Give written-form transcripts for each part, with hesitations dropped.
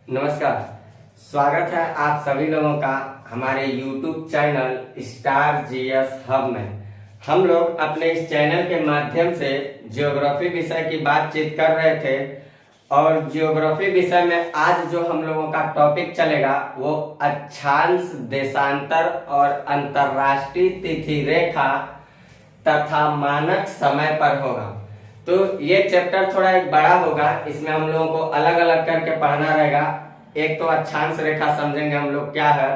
नमस्कार। स्वागत है आप सभी लोगों का हमारे YouTube channel star GS hub में। हम लोग अपने इस चैनल के माध्यम से ज्योग्राफी विषय की बातचीत कर रहे थे और ज्योग्राफी विषय में आज जो हम लोगों का टॉपिक चलेगा वो अक्षांश, देशांतर और अंतरराष्ट्रीय तिथि रेखा तथा मानक समय पर होगा। तो ये चैप्टर थोड़ा एक बड़ा होगा, इसमें हम लोगों को अलग अलग करके पढ़ना रहेगा। एक तो अक्षांश रेखा समझेंगे हम लोग क्या है,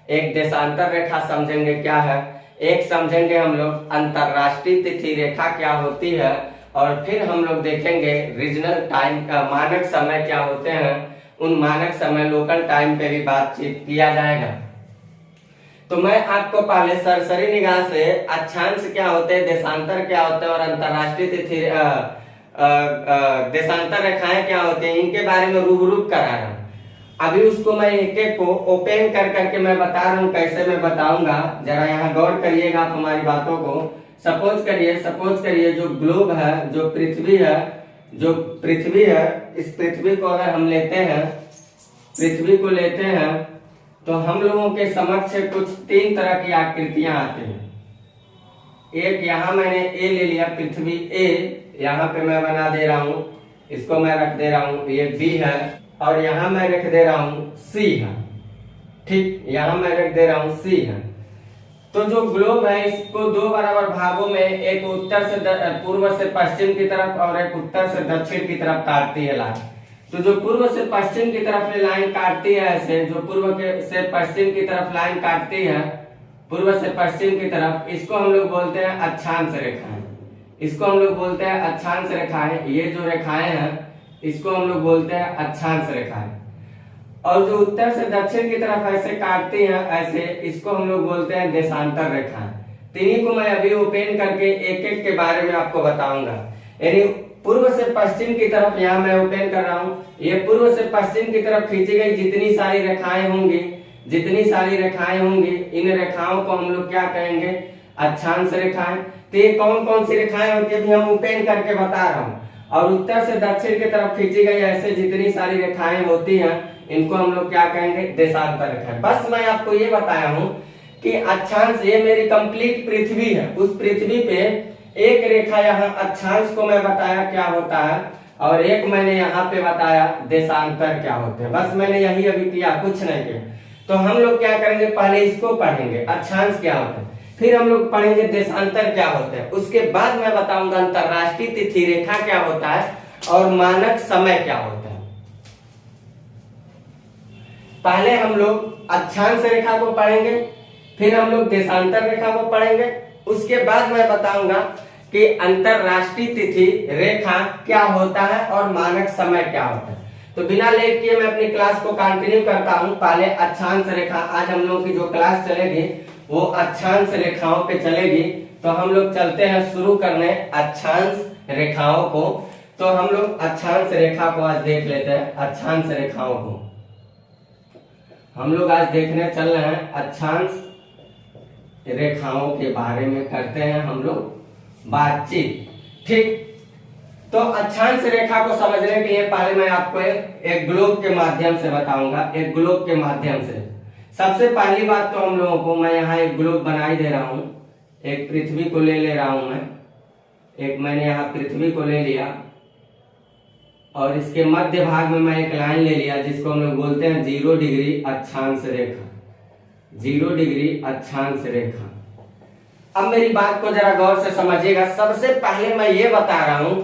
एक देशांतर रेखा समझेंगे क्या है, एक समझेंगे हम लोग अंतरराष्ट्रीय तिथि रेखा क्या होती है, और फिर हम लोग देखेंगे रीजनल टाइम मानक समय क्या होते हैं। उन मानक समय लोकल टाइम पे भी बातचीत किया जाएगा। तो मैं आपको पहले सरसरी निगाह से अक्षांश क्या होते हैं, देशांतर क्या होते हैं और अंतरराष्ट्रीय तिथि देशांतर रेखाएं क्या होते हैं, इनके बारे में रूबरू करा रहा हूँ। अभी उसको मैं एक एक को ओपन कर करके मैं बता रहा हूँ, कैसे मैं बताऊंगा। जरा यहाँ गौर करिएगा आप हमारी बातों को। सपोज करिए जो ग्लोब है, जो पृथ्वी है, इस पृथ्वी को अगर हम लेते हैं तो हम लोगों के समक्ष कुछ तीन तरह की आकृतियां आती हैं। एक यहाँ मैंने ए ले लिया, पृथ्वी ए, यहाँ पे मैं बना दे रहा हूँ, इसको मैं रख दे रहा हूँ, ये बी है, और यहाँ मैं रख दे रहा हूँ सी है। ठीक, यहाँ मैं रख दे रहा हूँ सी है। तो जो ग्लोब है इसको दो बराबर भागों में, एक उत्तर से पूर्व से पश्चिम की तरफ और एक उत्तर से दक्षिण की तरफ काटती है लाइन। तो जो पूर्व से पश्चिम की तरफ लाइन काटती है, ऐसे जो से पश्चिम की तरफ लाइन काटती है, पूर्व से पश्चिम की तरफ, इसको हम लोग बोलते हैं अक्षांश रेखाएं। इसको हम लोग बोलते हैं अक्षांश रेखाएं। ये जो रेखाएं हैं इसको हम लोग बोलते हैं अक्षांश रेखाएं। और जो उत्तर से दक्षिण की तरफ ऐसे काटती हैं, ऐसे, इसको हम लोग बोलते हैं देशांतर रेखाएं। तीनों को मैं अभी ओपन करके एक एक के बारे में आपको बताऊंगा। यानी पूर्व से पश्चिम की तरफ, यहाँ मैं ओपन कर रहा हूँ, ये पूर्व से पश्चिम की तरफ खींची गई जितनी सारी रेखाएं होंगी, इन रेखाओं को हम लोग क्या कहेंगे, अक्षांश रेखाएं। तो ये कौन कौन सी रेखाएं होती है भी हम ओपन करके बता रहा हूँ। और उत्तर से दक्षिण की तरफ खींची गई ऐसे जितनी सारी रेखाएं होती हैं, इनको हम लोग क्या कहेंगे, देशांतर रेखाएं। बस मैं आपको ये बताया हूँ कि अक्षांश, ये मेरी कंप्लीट पृथ्वी है, उस पृथ्वी पे एक रेखा, यहाँ अक्षांश को मैं बताया क्या होता है, और एक मैंने यहाँ पे बताया देशांतर क्या होते हैं। बस मैंने यही अभी किया, कुछ नहीं किया। तो हम लोग क्या करेंगे, पहले इसको पढ़ेंगे, अक्षांश क्या होता है, फिर हम लोग पढ़ेंगे देशांतर क्या होते हैं, उसके बाद मैं बताऊंगा अंतरराष्ट्रीय तिथि रेखा क्या होता है और मानक समय क्या होता है। पहले हम लोग अक्षांश रेखा को पढ़ेंगे, फिर हम लोग देशांतर रेखा को पढ़ेंगे, उसके बाद मैं बताऊंगा कि अंतरराष्ट्रीय तिथि रेखा क्या होता है और मानक समय क्या होता है। तो बिना लेट किए मैं अपनी क्लास को कंटिन्यू करता हूं। पहले अक्षांश रेखा, आज हम लोगों की जो क्लास चलेगी वो अक्षांश रेखाओं पे चलेगी। तो हम लोग चलते हैं शुरू करने अक्षांश रेखाओं को। तो हम लोग अक्षांश रेखा को आज देख लेते हैं। अक्षांश रेखाओं को हम लोग आज देखने चल रहे हैं। अक्षांश रेखाओं के बारे में करते हैं हम लोग बातचीत। ठीक, तो अक्षांश रेखा को समझने के लिए पहले मैं आपको एक ग्लोब के माध्यम से बताऊंगा। एक ग्लोब के माध्यम से सबसे पहली बात तो हम लोगों को, मैं यहाँ एक ग्लोब बना ही दे रहा हूँ। एक पृथ्वी को ले रहा हूं मैंने यहाँ पृथ्वी को ले लिया और इसके मध्य भाग में मैं एक लाइन ले लिया जिसको हम लोग बोलते हैं 0 डिग्री अक्षांश रेखा। 0 डिग्री अक्षांश रेखा। अब मेरी बात को जरा गौर से समझिएगा। सबसे पहले मैं ये बता रहा हूं,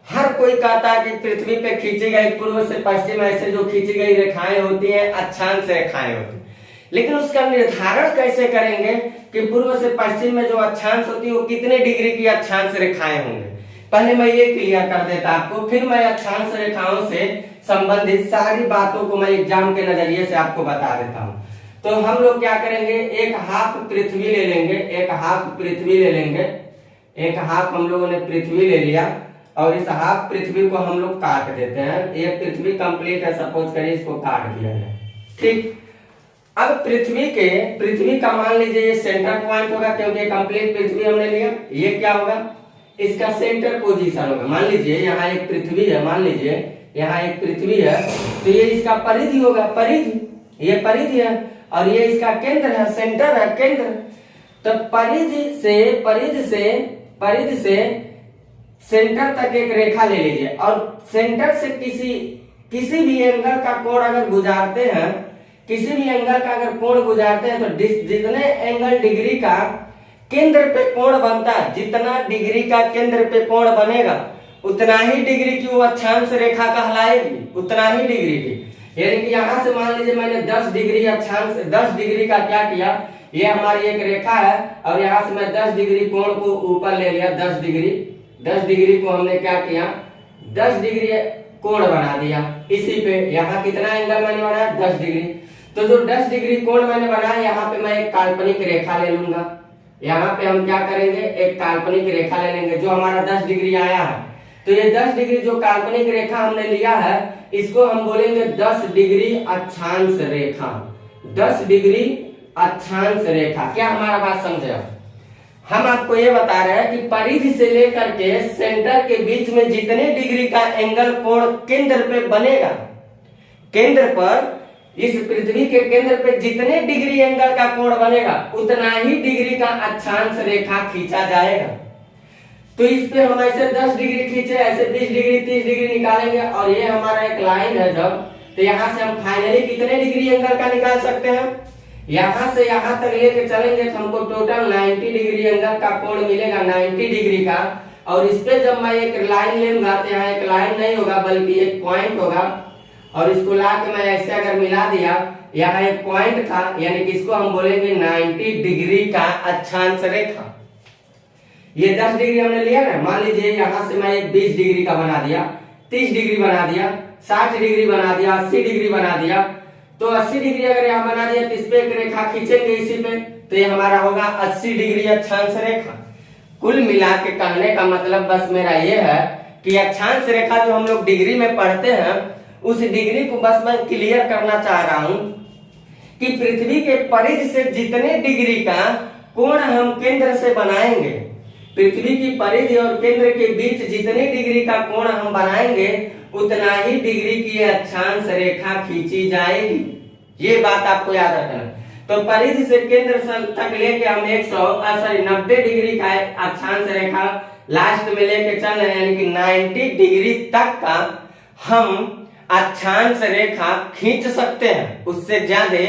हर कोई कहता है कि पृथ्वी पे खींची गई पूर्व से पश्चिम ऐसे जो खींची गई रेखाएं होती हैं अक्षांश रेखाएं होती हैं, लेकिन उसका निर्धारण कैसे करेंगे कि पूर्व से पश्चिम में जो अक्षांश होती है वो कितने डिग्री की अक्षांश रेखाएं होंगे। पहले मैं ये क्लियर कर देता आपको, फिर मैं अक्षांश रेखाओं से संबंधित सारी बातों को मैं एग्जाम के नजरिए से आपको बता देता हूँ। तो हम लोग क्या करेंगे, एक हाफ पृथ्वी ले लेंगे, एक हाफ हम लोगों ने पृथ्वी ले लिया और इस हाफ पृथ्वी को हम लोग काट देते हैं। ये पृथ्वी कंप्लीट है, सपोज करिए इसको काट दिया है। ठीक, अब पृथ्वी का मान लीजिए ये सेंटर पॉइंट होगा, क्योंकि कंप्लीट पृथ्वी हमने लिया। ये क्या होगा, इसका सेंटर पोजीशन होगा। मान लीजिए यहाँ एक पृथ्वी है, मान लीजिए यहाँ एक पृथ्वी है, तो ये इसका परिधि होगा, परिधि, ये परिधि है, और ये इसका केंद्र है, सेंटर है, केंद्र। तो परिधि से सेंटर तक एक रेखा ले लीजिए, और सेंटर से किसी भी एंगल का कोण अगर गुजारते हैं, किसी भी एंगल का अगर कोण गुजारते हैं, तो जितने एंगल डिग्री का केंद्र पे कोण बनता है, जितना डिग्री का केंद्र पे कोण बनेगा, उतना ही डिग्री की वो अक्षांश रेखा कहलाएगी, उतना ही डिग्री की। यानी कि यहाँ से मान लीजिए मैंने 10 डिग्री अक्षांश, 10 डिग्री का क्या किया, ये हमारी एक रेखा है, और यहाँ से मैं 10 डिग्री कोण को ऊपर ले लिया, 10 डिग्री को हमने क्या किया, 10 डिग्री कोण बना दिया। इसी पे यहाँ कितना एंगल मैंने बनाया, 10 डिग्री। तो जो 10 डिग्री कोण मैंने बनाया, यहाँ पे मैं एक काल्पनिक रेखा ले लूंगा। यहाँ पे हम क्या करेंगे, एक काल्पनिक रेखा ले लेंगे जो हमारा 10 डिग्री आया है। तो ये 10 डिग्री जो काल्पनिक रेखा हमने लिया है, इसको हम बोलेंगे 10 डिग्री अक्षांश रेखा। 10 डिग्री अक्षांश रेखा। क्या हमारा बात समझे आप? हम आपको ये बता रहे हैं कि परिधि से लेकर के सेंटर के बीच में जितने डिग्री का एंगल कोण केंद्र पे बनेगा, केंद्र पर, इस पृथ्वी के केंद्र पे जितने डिग्री एंगल का कोण बनेगा, उतना ही डिग्री का अक्षांश रेखा खींचा जाएगा। तो इस पे हम ऐसे 10 डिग्री खींचे, ऐसे 20 डिग्री, 30 डिग्री निकालेंगे, और ये हमारा एक लाइन है जब, तो यहाँ से हम फाइनली कितने डिग्री एंगल का निकाल सकते हैं, यहाँ से यहाँ तक लेके चलेंगे तो हमको टोटल 90 डिग्री एंगल का कोण मिलेगा, 90 डिग्री का। और इस पे जब मैं एक लाइन लूंगा, तो यहाँ एक लाइन नहीं होगा बल्कि एक पॉइंट होगा, और इसको ला के मैं ऐसे अगर मिला दिया, यहाँ एक पॉइंट था, यानी कि इसको हम बोलेंगे 90 डिग्री का अक्षांश रेखा। ये 10 डिग्री हमने लिया ना, मान लीजिए यहाँ से मैं एक 20 डिग्री का बना दिया, 30 डिग्री बना दिया, 60 डिग्री बना दिया, 80 डिग्री बना दिया। तो 80 डिग्री अगर यहाँ बना दिया, तो इस पे एक रेखा खींचेंगे इसी पे, तो ये हमारा होगा 80 डिग्री अक्षांश रेखा। कुल मिला के कहने का मतलब बस मेरा ये है कि अक्षांश रेखा जो हम लोग डिग्री में पढ़ते हैं, उस डिग्री को बस मैं क्लियर करना चाह रहा हूं कि पृथ्वी के परिधि से जितने डिग्री का कोण हम केंद्र से बनाएंगे, पृथ्वी की परिधि और केंद्र के बीच जितने डिग्री का कोण हम बनाएंगे, उतना ही डिग्री की अक्षांश रेखा खींची जाएगी। ये बात आपको याद रखना। तो परिधि से केंद्र तक लेके हम 90 डिग्री का अक्षांश रेखा लास्ट में लेके चल रहे हैं, यानी कि 90 डिग्री तक का हम अक्षांश रेखा खींच सकते हैं, उससे ज्यादा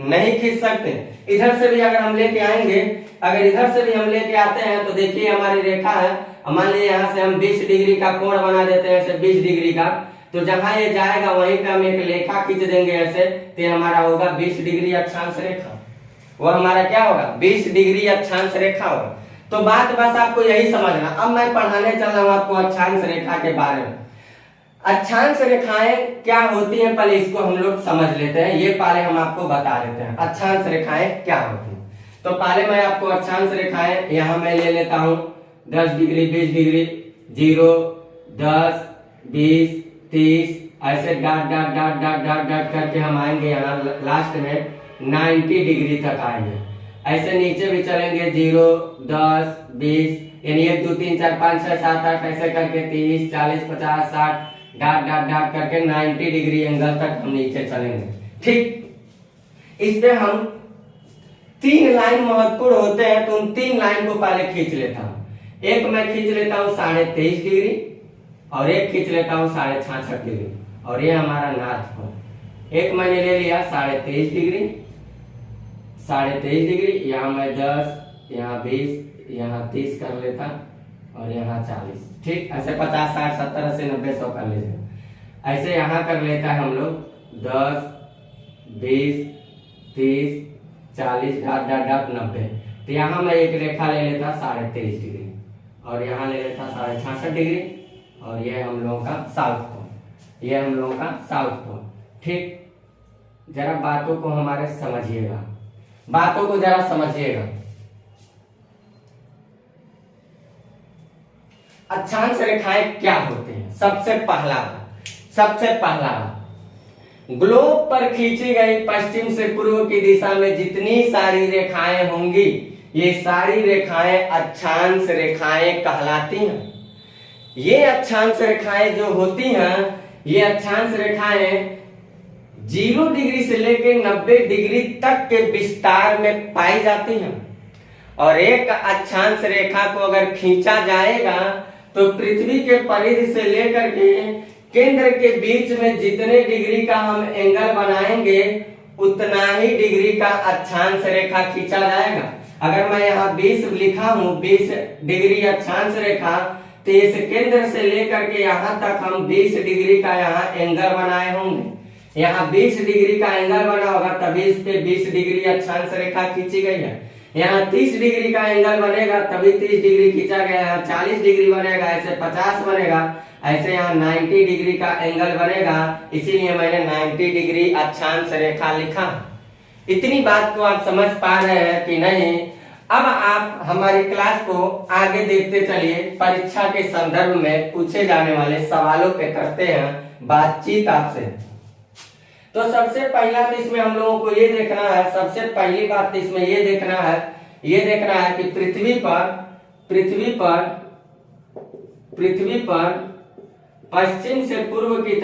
नहीं खींच सकते। इधर से भी अगर हम लेके आएंगे, अगर इधर से भी हम लेके आते हैं, तो देखिए हमारी रेखा है, मान लीजिए यहाँ से हम 20 डिग्री का कोण बना देते हैं, ऐसे 20 डिग्री का, तो जहां ये जाएगा वहीं पे हम एक रेखा खींच देंगे ऐसे, तो हमारा होगा 20 डिग्री अक्षांश रेखा। वो हमारा क्या होगा, 20 डिग्री अक्षांश रेखा होगा। तो बात बस आपको यही समझना। अब मैं पढ़ाने चल रहा हूँ आपको अक्षांश रेखा के बारे में। अक्षांश रेखाएं क्या होती हैं, पहले इसको हम लोग समझ लेते हैं, ये पहले हम आपको बता देते हैं अक्षांश रेखाएं क्या होती हैं। तो पहले मैं आपको अक्षांश रेखाएं यहाँ मैं ले लेता हूँ 10 डिग्री, 20 डिग्री, 0, 10, 20, 30, ऐसे dot dot dot dot dot dot करके हम आएंगे यहाँ लास्ट में 90 डिग्री तक आएंगे। ऐसे नीचे भी चलेंगे 0, 10, 20, यानी 1, 2, 3, 4, 5, 6, 7, 8 ऐसे करके 30, 40, 50, 60 डॉट डॉट डॉट करके 90 डिग्री एंगल तक हम नीचे चलेंगे। ठीक, इस पे हम 3 लाइन महत्वपूर्ण होते हैं, तो उन 3 लाइन को पहले खींच लेता हूं। एक मैं खींच लेता हूं 23.5 डिग्री, और एक खींच लेता हूं 66.5 डिग्री, और ये हमारा नॉर्थ पोल। एक मैंने ले लिया 23.5 डिग्री, 23.5 डिग्री, यहाँ मैं 10, यहाँ 20, यहाँ 30 कर लेता, और यहाँ 40। ठीक, ऐसे 50, 60, 70, 80, 90, 100 कर लेते। ऐसे यहाँ कर लेता है हम लोग 10, 20, 30, 40 डॉट डॉट डॉट 90। तो यहाँ मैं एक रेखा ले लेता 23.5 डिग्री, और यहाँ ले लेता 66.5 डिग्री, और ये हम लोगों का साउथ पोल, ये हम लोगों का साउथ पोल। ठीक, जरा बातों को हमारे समझिएगा, बातों को जरा समझिएगा। अक्षांश रेखाएं क्या होते हैं? सबसे पहला ग्लोब पर खींची गई पश्चिम से पूर्व की दिशा में जितनी सारी रेखाएं होंगी, ये सारी रेखाएं अक्षांश रेखाएं कहलाती हैं। ये अक्षांश रेखाएं जो होती हैं, ये अक्षांश रेखाएं 0 डिग्री से लेकर 90 डिग्री तक के विस्तार में पाई जाती हैं। और एक अक्षांश रेखा को अगर खींचा जाएगा तो पृथ्वी के परिधि से लेकर के केंद्र के बीच में जितने डिग्री का हम एंगल बनाएंगे उतना ही डिग्री का अक्षांश रेखा खींचा जाएगा। अगर मैं यहाँ 20 लिखा हूँ, 20 डिग्री अक्षांश रेखा, तो इस केंद्र से लेकर के यहाँ तक हम 20 डिग्री का यहाँ एंगल बनाए होंगे। यहाँ 20 डिग्री का एंगल बना होगा तभी इस पे 20 डिग्री अक्षांश रेखा खींची गई है। यहाँ 30 डिग्री का एंगल बनेगा तभी 30 डिग्री खींचा गया। यहाँ 40 डिग्री बनेगा, ऐसे 50 बनेगा, ऐसे यहाँ 90 डिग्री का एंगल बनेगा, इसीलिए मैंने 90 डिग्री अक्षांश रेखा लिखा। इतनी बात को आप समझ पा रहे हैं कि नहीं? अब आप हमारी क्लास को आगे देखते चलिए। परीक्षा के संदर्भ में पूछे जाने वाले सवालों पे करते हैं बातचीत आपसे। तो सबसे पहला तो इसमें हम लोगों को ये देखना है, सबसे पहली बात तो इसमें ये देखना है कि पृथ्वी पर पश्चिम से पूर्व की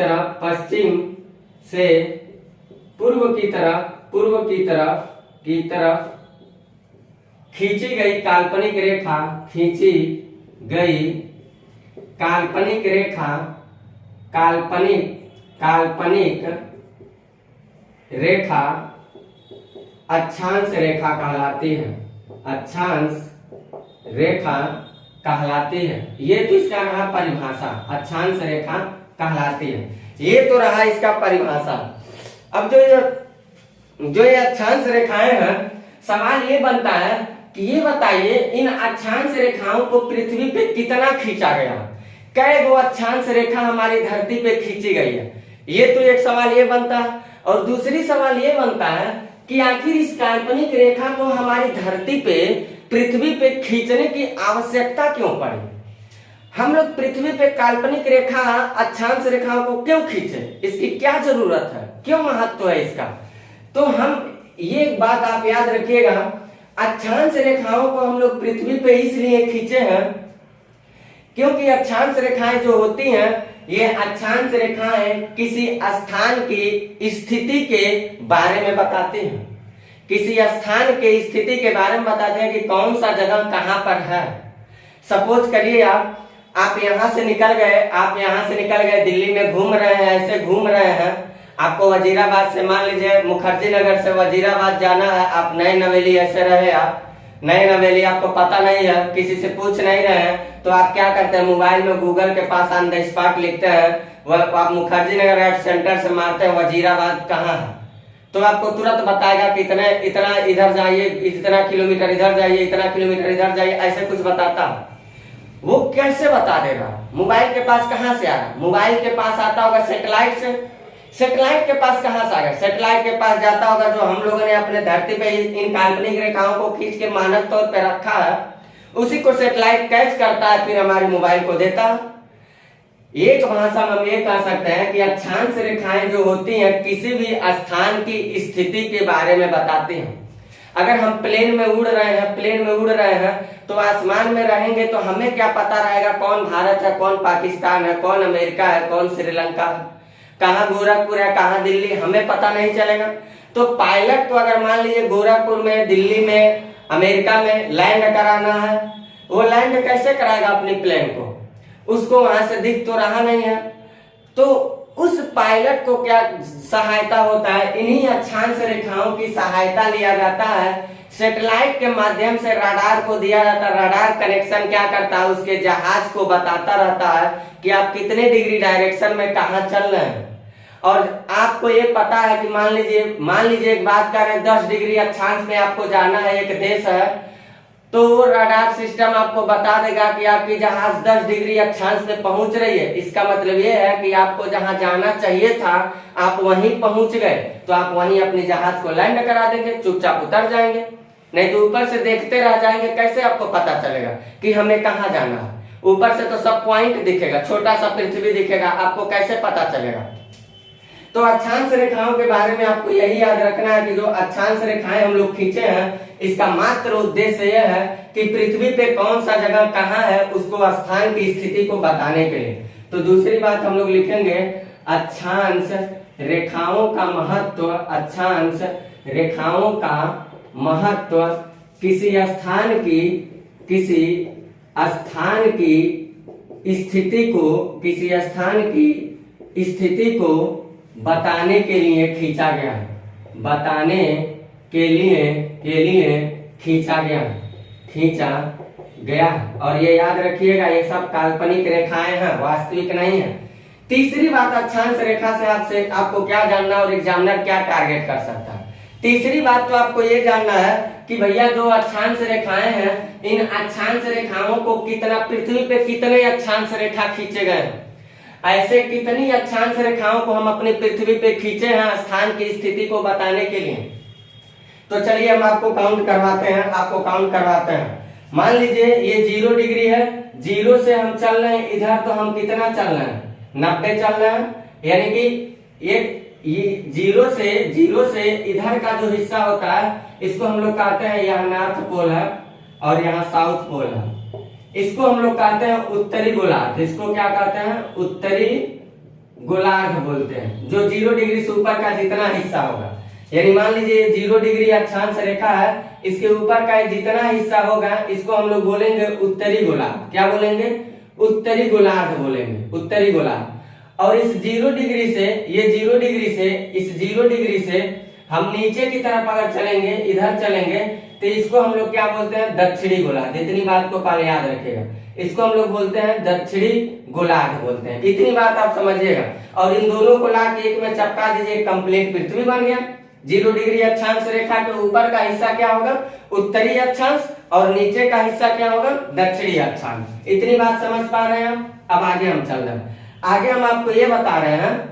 तरफ खींची गई काल्पनिक रेखा अक्षांश रेखा कहलाती है। ये तो इसका रहा परिभाषा, अक्षांश रेखा कहलाती है। ये तो रहा इसका परिभाषा। अब जो ये अक्षांश रेखाएं हैं, सवाल ये बनता है कि ये बताइए इन अक्षांश रेखाओं को पृथ्वी पे कितना खींचा गया, कै गो अक्षांश रेखा हमारी धरती पे खींची गई है। ये तो एक सवाल ये बनता है। और दूसरी सवाल ये बनता है कि आखिर इस काल्पनिक रेखा को हमारी धरती पे पृथ्वी पे खींचने की आवश्यकता क्यों पड़ी? हम लोग पृथ्वी पे काल्पनिक रेखा अक्षांश रेखाओं को क्यों खींचे? इसकी क्या जरूरत है, क्यों महत्व है इसका? तो हम ये बात आप याद रखिएगा, अक्षांश रेखाओं को हम लोग पृथ्वी पे इसलिए खींचे हैं क्योंकि अक्षांश रेखाएं जो होती हैं, ये अक्षांश रेखाएं किसी स्थान की स्थिति के बारे में बताती हैं। किसी स्थान के स्थिति के बारे में बताते हैं कि कौन सा जगह कहाँ पर है। सपोज करिए आप यहाँ से निकल गए, दिल्ली में घूम रहे हैं, ऐसे घूम रहे हैं, आपको वजीराबाद से, मान लीजिए मुखर्जी नगर से वजीराबाद जाना है, आप नई नवेली ऐसे रहे, आप नई नवेली आपको पता नहीं है, किसी से पूछ नहीं रहे हैं, तो आप क्या करते हैं, मोबाइल में गूगल के पास ऑन द स्पॉट लिखते हैं, वह आप मुखर्जी नगर एट सेंटर से मारते हैं वजीराबाद कहाँ है, तो आपको तुरंत बताएगा कि इतना इधर जाइए, इतना किलोमीटर इधर जाइए, इतना किलोमीटर इधर जाइए, ऐसे कुछ बताता। वो कैसे बता देगा? मोबाइल के पास कहाँ से आ रहा? मोबाइल के पास आता होगा सैटेलाइट से। सैटेलाइट के पास कहाँ से आ गया? सैटेलाइट के पास जाता होगा जो हम लोगों ने अपने धरती पे इन काल्पनिक रेखाओं को खींच के मानक तौर पे रखा है, उसी को सैटेलाइट कैच करता है, फिर हमारे मोबाइल को देता है। एक भाषा में हम ये कह सकते हैं कि अक्षांश रेखाएं जो होती हैं किसी भी स्थान की स्थिति के बारे में बताती हैं। अगर हम प्लेन में उड़ रहे हैं तो आसमान में रहेंगे तो हमें क्या पता रहेगा कौन भारत है, कौन पाकिस्तान है, कौन अमेरिका है, कौन श्रीलंका है, कहाँ गोरखपुर है, कहाँ दिल्ली, हमें पता नहीं चलेगा। तो पायलट को अगर मान लीजिए गोरखपुर में, दिल्ली में, अमेरिका में लैंड कराना है, वो लैंड कैसे कराएगा अपनी प्लेन को? उसको वहां से दिख तो रहा नहीं है। तो उस पायलट को क्या सहायता होता है? इन्हीं अक्षांश रेखाओं की सहायता लिया जाता है। सैटेलाइट के माध्यम से रडार को दिया जाता है। रडार कनेक्शन क्या करता है? उसके जहाज को बताता रहता है कि आप कितने डिग्री डायरेक्शन में कहाँ चल रहे हैं। और आपको ये पता है कि मान लीजिए एक बात कर रहे हैं, 10 डिग्री अक्षांश में आपको जाना है, एक देश है, तो वो रडार सिस्टम आपको बता देगा कि आपकी जहाज 10 डिग्री अक्षांश में पहुंच रही है। इसका मतलब ये है कि आपको जहां जाना चाहिए था आप वहीं पहुंच गए, तो आप वहीं अपनी जहाज को लैंड करा देंगे, चुपचाप उतर जाएंगे। नहीं तो ऊपर से देखते रह जाएंगे, कैसे आपको पता चलेगा कि हमें कहाँ जाना है? ऊपर से तो सब पॉइंट दिखेगा, छोटा सा पृथ्वी दिखेगा, आपको कैसे पता चलेगा? तो अक्षांश रेखाओं के बारे में आपको यही याद रखना है कि जो अक्षांश रेखाएं हम लोग खींचे हैं, इसका मात्र उद्देश्य यह है कि पृथ्वी पे कौन सा जगह कहाँ है उसको स्थान की स्थिति को बताने के लिए। तो दूसरी बात हम लोग लिखेंगे, अक्षांश रेखाओं का महत्व, अक्षांश रेखाओं का महत्व किसी स्थान की स्थिति को बताने के लिए खींचा गया है, बताने के लिए खींचा गया। और ये याद रखिएगा, ये सब काल्पनिक रेखाएं हैं, वास्तविक नहीं है। तीसरी बात, अक्षांश रेखा से आपको क्या जानना और एग्जामिनर क्या टारगेट कर सकता है। तीसरी बात तो आपको ये जानना है कि भैया जो अक्षांश रेखाएं हैं, इन अक्षांश रेखाओं को कितना, पृथ्वी पे कितने अक्षांश रेखा खींचे गए हैं, ऐसे कितनी अक्षांश रेखाओं को हम अपनी पृथ्वी पे खींचे हैं स्थान की स्थिति को बताने के लिए। तो चलिए हम आपको काउंट करवाते हैं। मान लीजिए ये 0 डिग्री है, 0 से हम चल रहे हैं इधर, तो हम कितना चल रहे हैं, 90 चल रहे हैं। यानी कि ये 0 से इधर का जो हिस्सा होता है, इसको हम लोग कहते हैं, यहाँ नॉर्थ पोल है और यहाँ साउथ पोल है, इसको हम लोग कहते हैं उत्तरी गोलार्ध। इसको क्या कहते हैं, उत्तरी गोलार्ध बोलते हैं। जो 0 डिग्री से ऊपर का जितना हिस्सा होगा, यानी मान लीजिए 0 डिग्री अक्षांश रेखा है, इसके ऊपर का जितना हिस्सा होगा इसको हम लोग बोलेंगे उत्तरी गोलार्ध। क्या बोलेंगे, उत्तरी गोलार्ध बोलेंगे, उत्तरी गोलार्ध। और इस 0 डिग्री से, ये 0 डिग्री से, इस 0 डिग्री से हम नीचे की तरफ अगर चलेंगे, इधर चलेंगे, तो इसको हम लोग क्या बोलते हैं, दक्षिणी गोलार्ध। इतनी बात को पहले याद रखिएगा, इसको हम लोग बोलते हैं दक्षिणी गोलार्ध बोलते हैं। इतनी बात आप समझिएगा। और इन दोनों को ला के एक में चिपका दीजिए, कंप्लीट पृथ्वी बन गया। 0 डिग्री अक्षांश रेखा के ऊपर का हिस्सा क्या होगा, उत्तरी अक्षांश, और नीचे का हिस्सा क्या होगा, दक्षिणी अक्षांश। इतनी बात समझ पा रहे हैं हम। अब आगे हम चल रहे हैं। आगे हम आपको ये बता रहे हैं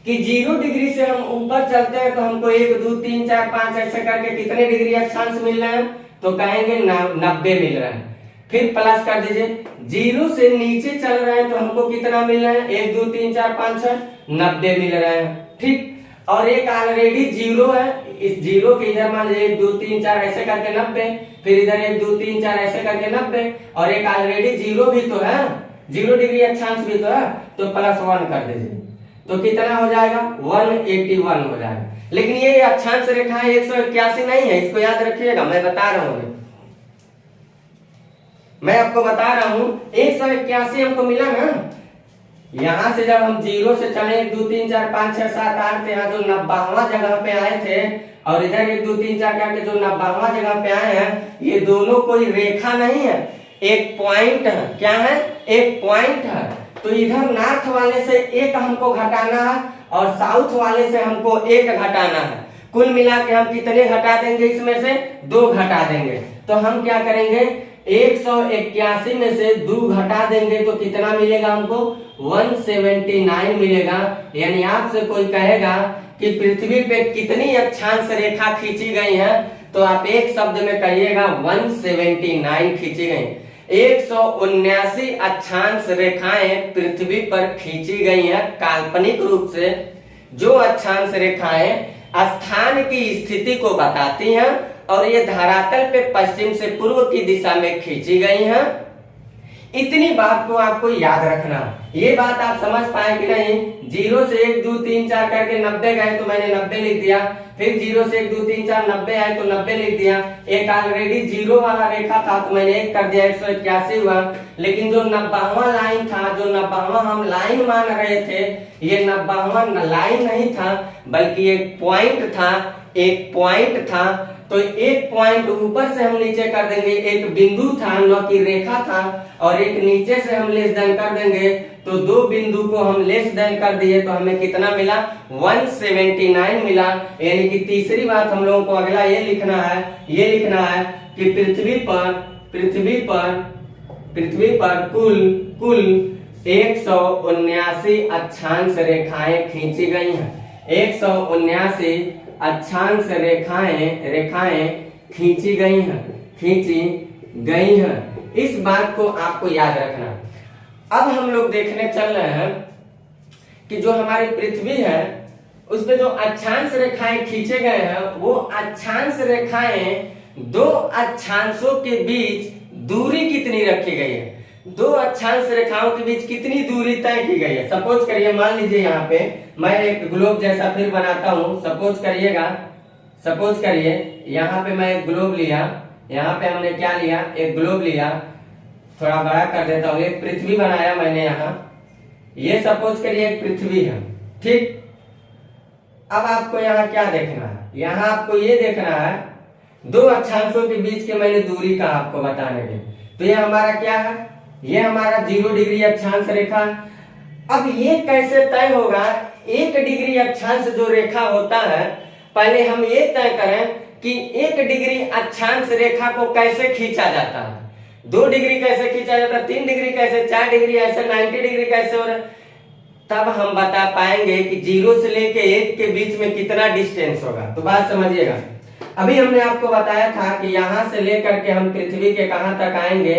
कि 0 डिग्री से हम ऊपर चलते हैं तो हमको 1 2 3 4 5 ऐसे करके कितने डिग्री अक्षांश मिल रहे हैं, तो कहेंगे 90 मिल रहे हैं। फिर प्लस कर दीजिए, 0 से नीचे चल रहे हैं तो हमको कितना मिल रहा है, 1 2 3 4 5 6 90 मिल रहे हैं। ठीक, और एक ऑलरेडी 0 है, इस 0 के इधर मान लीजिए 1 2 3 4 ऐसे करके 90, फिर इधर 1 2 3 4 ऐसे करके 90, और एक ऑलरेडी 0 भी तो है, 0 डिग्री अक्षांश भी तो है, तो +1 कर दीजिए, तो कितना हो जाएगा, 181 हो जाएगा। लेकिन ये अक्षांश रेखा 181 नहीं है, इसको याद रखिएगा। मैं बता रहा हूँ, मैं आपको बता रहा हूँ 181 हमको मिला ना। यहां से जब हम 0 से चले 1 2 3 4 5 6 7 8, यहाँ जो 90वां जगह पे आए थे, और इधर 1 2 3 4 करके जो 90वां जगह पे आए हैं, ये दोनों कोई रेखा नहीं है, एक पॉइंट है। क्या है, एक पॉइंट है। तो इधर नॉर्थ वाले से 1 हमको घटाना है और साउथ वाले से हमको 1 घटाना है। कुल मिला के हम कितने घटा देंगे, इसमें से 2 घटा देंगे। तो हम क्या करेंगे, 181 में से 2 घटा देंगे तो कितना मिलेगा हमको, 179 मिलेगा। यानी आपसे कोई कहेगा कि पृथ्वी पे कितनी अक्षांश रेखा खींची गई है, तो आप एक शब्द में कहिएगा 179 खींची गई। 179 अक्षांश रेखाएं पृथ्वी पर खींची गई हैं काल्पनिक रूप से। जो अक्षांश रेखाएं स्थान की स्थिति को बताती हैं और ये धरातल पे पश्चिम से पूर्व की दिशा में खींची गई हैं। इतनी बात को आपको याद रखना। ये बात आप समझ पाए कि नहीं। 0 से 1 2 3 4 करके 90 गए तो मैंने 90 लिख दिया, फिर 0 से 1 2 3 4 90 आए तो 90 लिख दिया। एक ऑलरेडी 0 वाला रेखा था तो मैंने 1 कर दिया, 181 हुआ। लेकिन जो 90वां लाइन था, जो 90वां हम लाइन मान रहे थे, ये 90वां लाइन नहीं था बल्कि एक पॉइंट था, एक पॉइंट था। तो एक पॉइंट ऊपर से हम नीचे कर देंगे, एक बिंदु था न कि रेखा था, और एक नीचे से हम लेस देन कर देंगे। तो 2 बिंदु को हम लेस देन कर दिए तो हमें कितना मिला, 179 मिला। यानी कि तीसरी बात हम लोगों को अगला ये लिखना है कि पृथ्वी पर कुल 179 अक्षांश रेखाएं खींची गई हैं। 179 अक्षांश रेखाएं खींची गई हैं। इस बात को आपको याद रखना। अब हम लोग देखने चल रहे हैं कि जो हमारी पृथ्वी है उसमें जो अक्षांश रेखाएं खींचे गए हैं, वो अक्षांश रेखाएं 2 अक्षांशों के बीच दूरी कितनी रखी गई है। दो अक्षांश रेखाओं के बीच कितनी दूरी तय की गई है। सपोज करिए, मान लीजिए यहाँ पे मैं एक ग्लोब जैसा फिर बनाता हूँ। सपोज करिए यहाँ पे मैं एक ग्लोब लिया, यहाँ पे हमने क्या लिया, एक ग्लोब लिया, थोड़ा बड़ा कर देता हूँ, एक पृथ्वी बनाया मैंने यहाँ, ये सपोज करिए एक पृथ्वी है, ठीक। अब आपको यहाँ क्या देखना है, यहाँ आपको ये देखना है दो अक्षांशों के बीच के मैंने दूरी का आपको बताने के। तो ये हमारा क्या है, ये हमारा 0 डिग्री अक्षांश रेखा। अब ये कैसे तय होगा, 1 डिग्री अक्षांश जो रेखा होता है, पहले हम ये तय करें कि 1 डिग्री अक्षांश रेखा को कैसे खींचा जाता है। 2 डिग्री कैसे खींचा जाता है, 3 डिग्री कैसे, 4 डिग्री ऐसे, 90 डिग्री कैसे हो रहा है, तब हम बता पाएंगे कि 0 से लेके 1 के बीच में कितना डिस्टेंस होगा। तो बात समझिएगा, अभी हमने आपको बताया था कि यहां से लेकर के हम पृथ्वी के कहां तक आएंगे,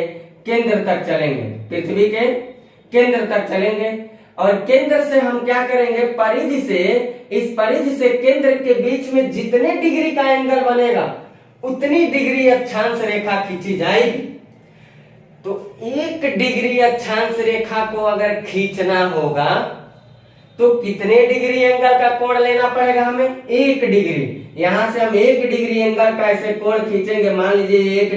केंद्र तक चलेंगे, पृथ्वी के केंद्र तक चलेंगे। और केंद्र से हम क्या करेंगे, परिधि से, इस परिधि से केंद्र के बीच में जितने डिग्री का एंगल बनेगा उतनी डिग्री अक्षांश रेखा खींची जाएगी। तो 1 डिग्री अक्षांश रेखा को अगर खींचना होगा तो कितने डिग्री एंगल का कोण लेना पड़ेगा हमें, 1 डिग्री। यहां से हम 1 डिग्री एंगल का ऐसे कोण खींचेंगे। मान लीजिए 1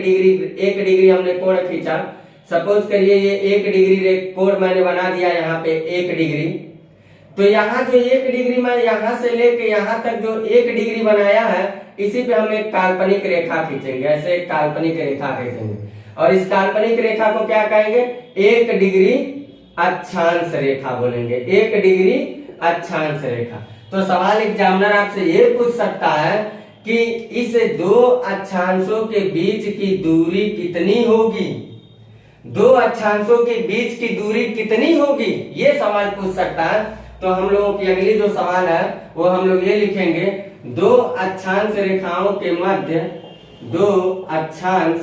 डिग्री हमने कोण खींचा। सपोज करिए ये 1 डिग्री कोण मैंने बना दिया यहाँ पे 1 डिग्री। तो यहाँ जो 1 डिग्री मैं यहाँ से लेके यहाँ तक जो 1 डिग्री बनाया है, इसी पे हम एक काल्पनिक रेखा खींचेंगे, ऐसे एक काल्पनिक रेखा खींचेंगे। और इस काल्पनिक रेखा को क्या कहेंगे, 1 डिग्री अक्षांश रेखा बोलेंगे, 1 डिग्री अक्षांश रेखा। तो सवाल एग्जामिनर आपसे ये पूछ सकता है कि इस 2 अक्षांशों के बीच की दूरी कितनी होगी, 2 अक्षांशों के बीच की दूरी कितनी होगी, ये सवाल पूछ सकता है। तो हम लोगों की अगली जो सवाल है वो हम लोग ये लिखेंगे, 2 अक्षांश रेखाओं के मध्य, 2 अक्षांश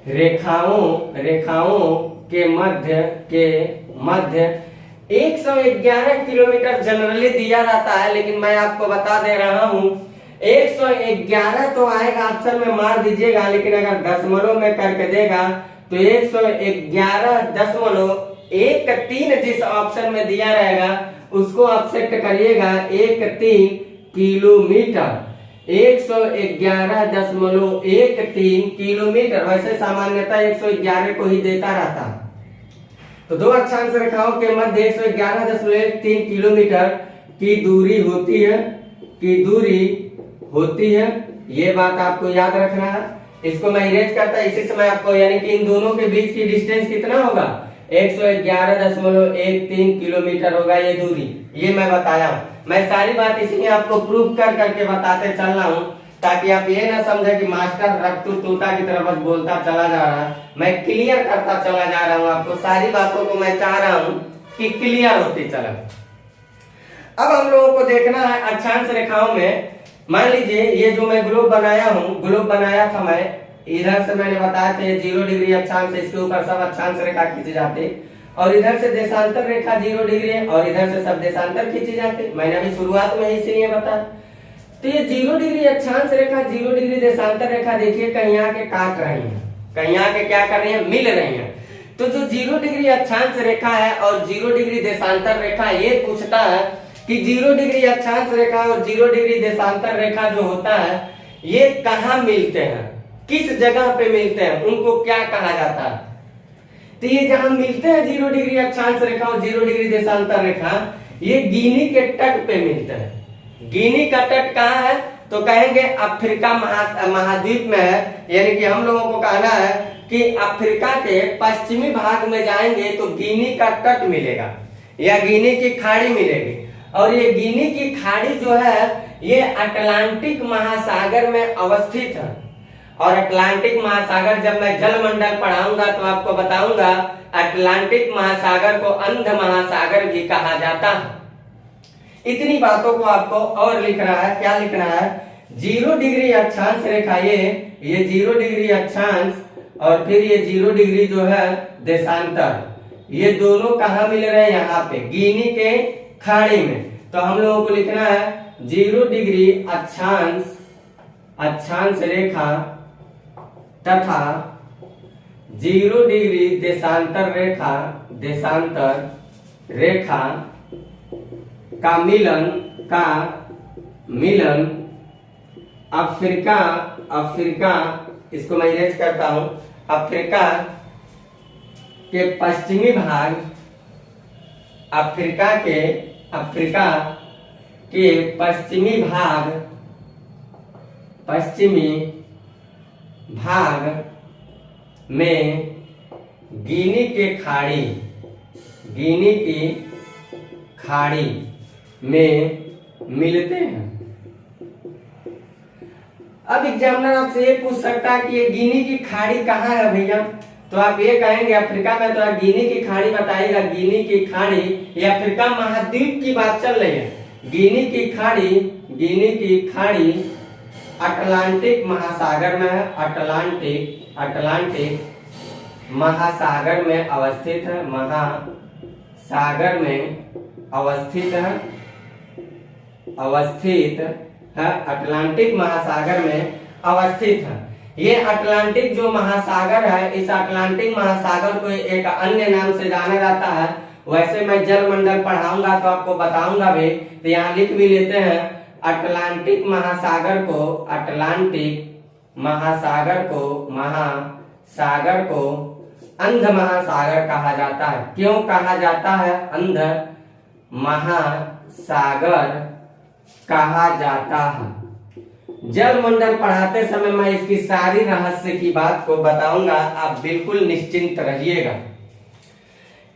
रेखाओं के मध्य 111 किलोमीटर जनरली दिया रहता है, लेकिन मैं आपको बता दे रहा हूं 111 तो आएगा, ऑप्शन में मार दीजिएगा, लेकिन अगर दशमलव में करके देगा तो 111.13 जिस ऑप्शन में दिया रहेगा उसको आप सेट करिएगा 13 किलोमीटर, 111.13 किलोमीटर। वैसे सामान्यतः 111 को ही देता रहता। तो 2 अक्षांश रेखाओं के मध्य 111.13 किलोमीटर की दूरी होती है, ये बात आपको याद रखना है। इसको मैं इरेज करता इसी समय आपको, यानी कि इन दोनों के बीच की डिस्टेंस कितना होगा, 111.13 किलोमीटर होगा ये दूरी, ये मैं बताया हूं। मैं सारी बात इसलिए आपको प्रूव कर करके बताते चल रहा हूं ताकि आप ये ना समझे कि मास्टर रट्टू तोता की तरह बस बोलता चला जा रहा है। मैं क्लियर करता चला जा रहा हूं, आपको सारी बातों को मैं चाह रहा हूं कि क्लियर होती चले। अब हम लोगों को देखना है अक्षांश रेखाओं में। मान लीजिए ये जो मैं ग्लोब बनाया था मैं, इधर से मैंने बताया था 0 डिग्री अक्षांश, इसके ऊपर सब अक्षांश रेखा खींची जाती, और इधर से देशांतर रेखा 0 डिग्री है और इधर से सब देशांतर खींची जाती। मैंने अभी शुरुआत में इसीलिए बताया। तो ये 0 डिग्री अक्षांश रेखा, 0 डिग्री देशांतर रेखा देखिए कहीं आके काट रही है, कहीं आके क्या कर रही है, मिल रही है। तो जो 0 डिग्री अक्षांश रेखा है और 0 डिग्री देशांतर रेखा, ये पूछता है कि 0 डिग्री अक्षांश रेखा और 0 डिग्री देशांतर रेखा जो होता है ये कहाँ मिलते हैं, किस जगह पे मिलते हैं, उनको क्या कहा जाता है। तो ये जहां मिलते हैं 0 डिग्री अक्षांश रेखा और 0 डिग्री देशांतर रेखा, ये गिनी के तट पे मिलते हैं। गिनी का तट कहाँ है, तो कहेंगे अफ्रीका महाद्वीप में है, यानी कि हम लोगों को कहना है कि अफ्रीका के पश्चिमी भाग में जाएंगे तो गिनी का तट मिलेगा या गिनी की खाड़ी मिलेगी। और ये गिनी की खाड़ी जो है ये अटलांटिक महासागर में अवस्थित है। और अटलांटिक महासागर जब मैं जलमंडल पढ़ाऊंगा तो आपको बताऊंगा अटलांटिक महासागर को अंध महासागर भी कहा जाता है। इतनी बातों को आपको और लिखना है, क्या लिखना है, 0 डिग्री अक्षांश रेखा, ये 0 डिग्री अक्षांश और फिर ये 0 डिग्री जो है देशांतर, ये दोनों कहाँ मिल रहे हैं, यहाँ पे गिनी के खाड़ी में। तो हम लोगों को लिखना है 0 डिग्री अक्षांश रेखा तथा 0 डिग्री देशांतर रेखा का मिलन अफ्रीका, इसको मैं इरेज करता हूं, अफ्रीका के पश्चिमी भाग, अफ्रीका के पश्चिमी भाग में गिनी की खाड़ी में मिलते हैं। अब एग्जामिनर आपसे ये पूछ सकता है कि ये गिनी की खाड़ी कहाँ है भैया, तो आप ये कहेंगे अफ्रीका में, तो आप गिनी की खाड़ी बताइएगा। गिनी की खाड़ी ये अफ्रीका महाद्वीप की बात चल रही है। गिनी की खाड़ी अटलांटिक महासागर में है, अटलांटिक महासागर में अवस्थित है, अटलांटिक महासागर में अवस्थित है। ये अटलांटिक जो महासागर है, इस अटलांटिक महासागर को एक अन्य नाम से जाना जाता है। वैसे मैं जलमंडल पढ़ाऊंगा तो आपको बताऊंगा भी, तो यहाँ लिख भी लेते हैं। अटलांटिक महासागर को अंध महासागर कहा जाता है। क्यों कहा जाता है अंध महासागर कहा जाता है? जलमंडल पढ़ाते समय मैं इसकी सारी रहस्य की बात को बताऊंगा, आप बिल्कुल निश्चिंत रहिएगा।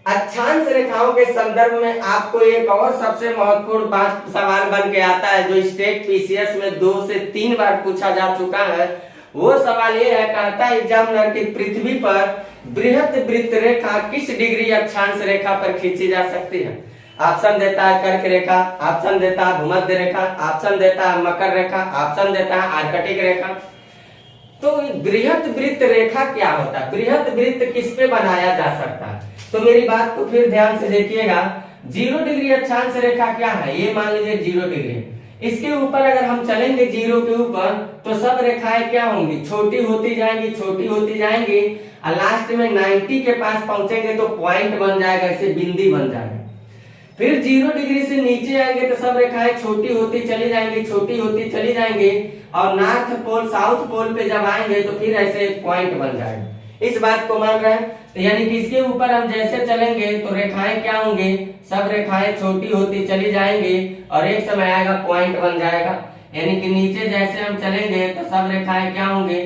अक्षांश रेखाओं के संदर्भ में आपको एक और सबसे महत्वपूर्ण बात सवाल बन के आता है, जो स्टेट पीसीएस में 2 से 3 बार पूछा जा चुका है। वो सवाल ये है, कहता है एग्जामिनर की पृथ्वी पर बृहत वृत्त रेखा किस डिग्री अक्षांश रेखा पर खींची जा सकती है? ऑप्शन देता है कर्क रेखा, ऑप्शन देता है भूमध्य रेखा, ऑप्शन देता है मकर रेखा, ऑप्शन देता है आर्कटिक रेखा। तो बृहत वृत्त रेखा क्या होता है? बृहत वृत्त किस पे बनाया जा सकता है? तो मेरी बात को फिर ध्यान से देखिएगा। 0 डिग्री अक्षांश रेखा क्या है? ये मान लीजिए 0 डिग्री, इसके ऊपर अगर हम चलेंगे 0 के ऊपर, तो सब रेखाएं क्या होंगी? छोटी होती जाएंगी और लास्ट में 90 के पास पहुंचेंगे तो पॉइंट बन जाएगा, ऐसे बिंदी बन जाएगा। फिर 0 डिग्री से नीचे आएंगे तो सब रेखाएं छोटी होती चली जाएंगी और नॉर्थ पोल साउथ पोल पे जब आएंगे तो फिर ऐसे एक पॉइंट बन जाएगा। इस बात को मान रहे हैं? तो यानी कि इसके ऊपर हम जैसे चलेंगे तो रेखाएं क्या होंगी? सब रेखाएं छोटी होती चली जाएंगी और एक समय आएगा पॉइंट बन जाएगा। यानी कि नीचे जैसे हम चलेंगे तो सब रेखाएं क्या होंगी?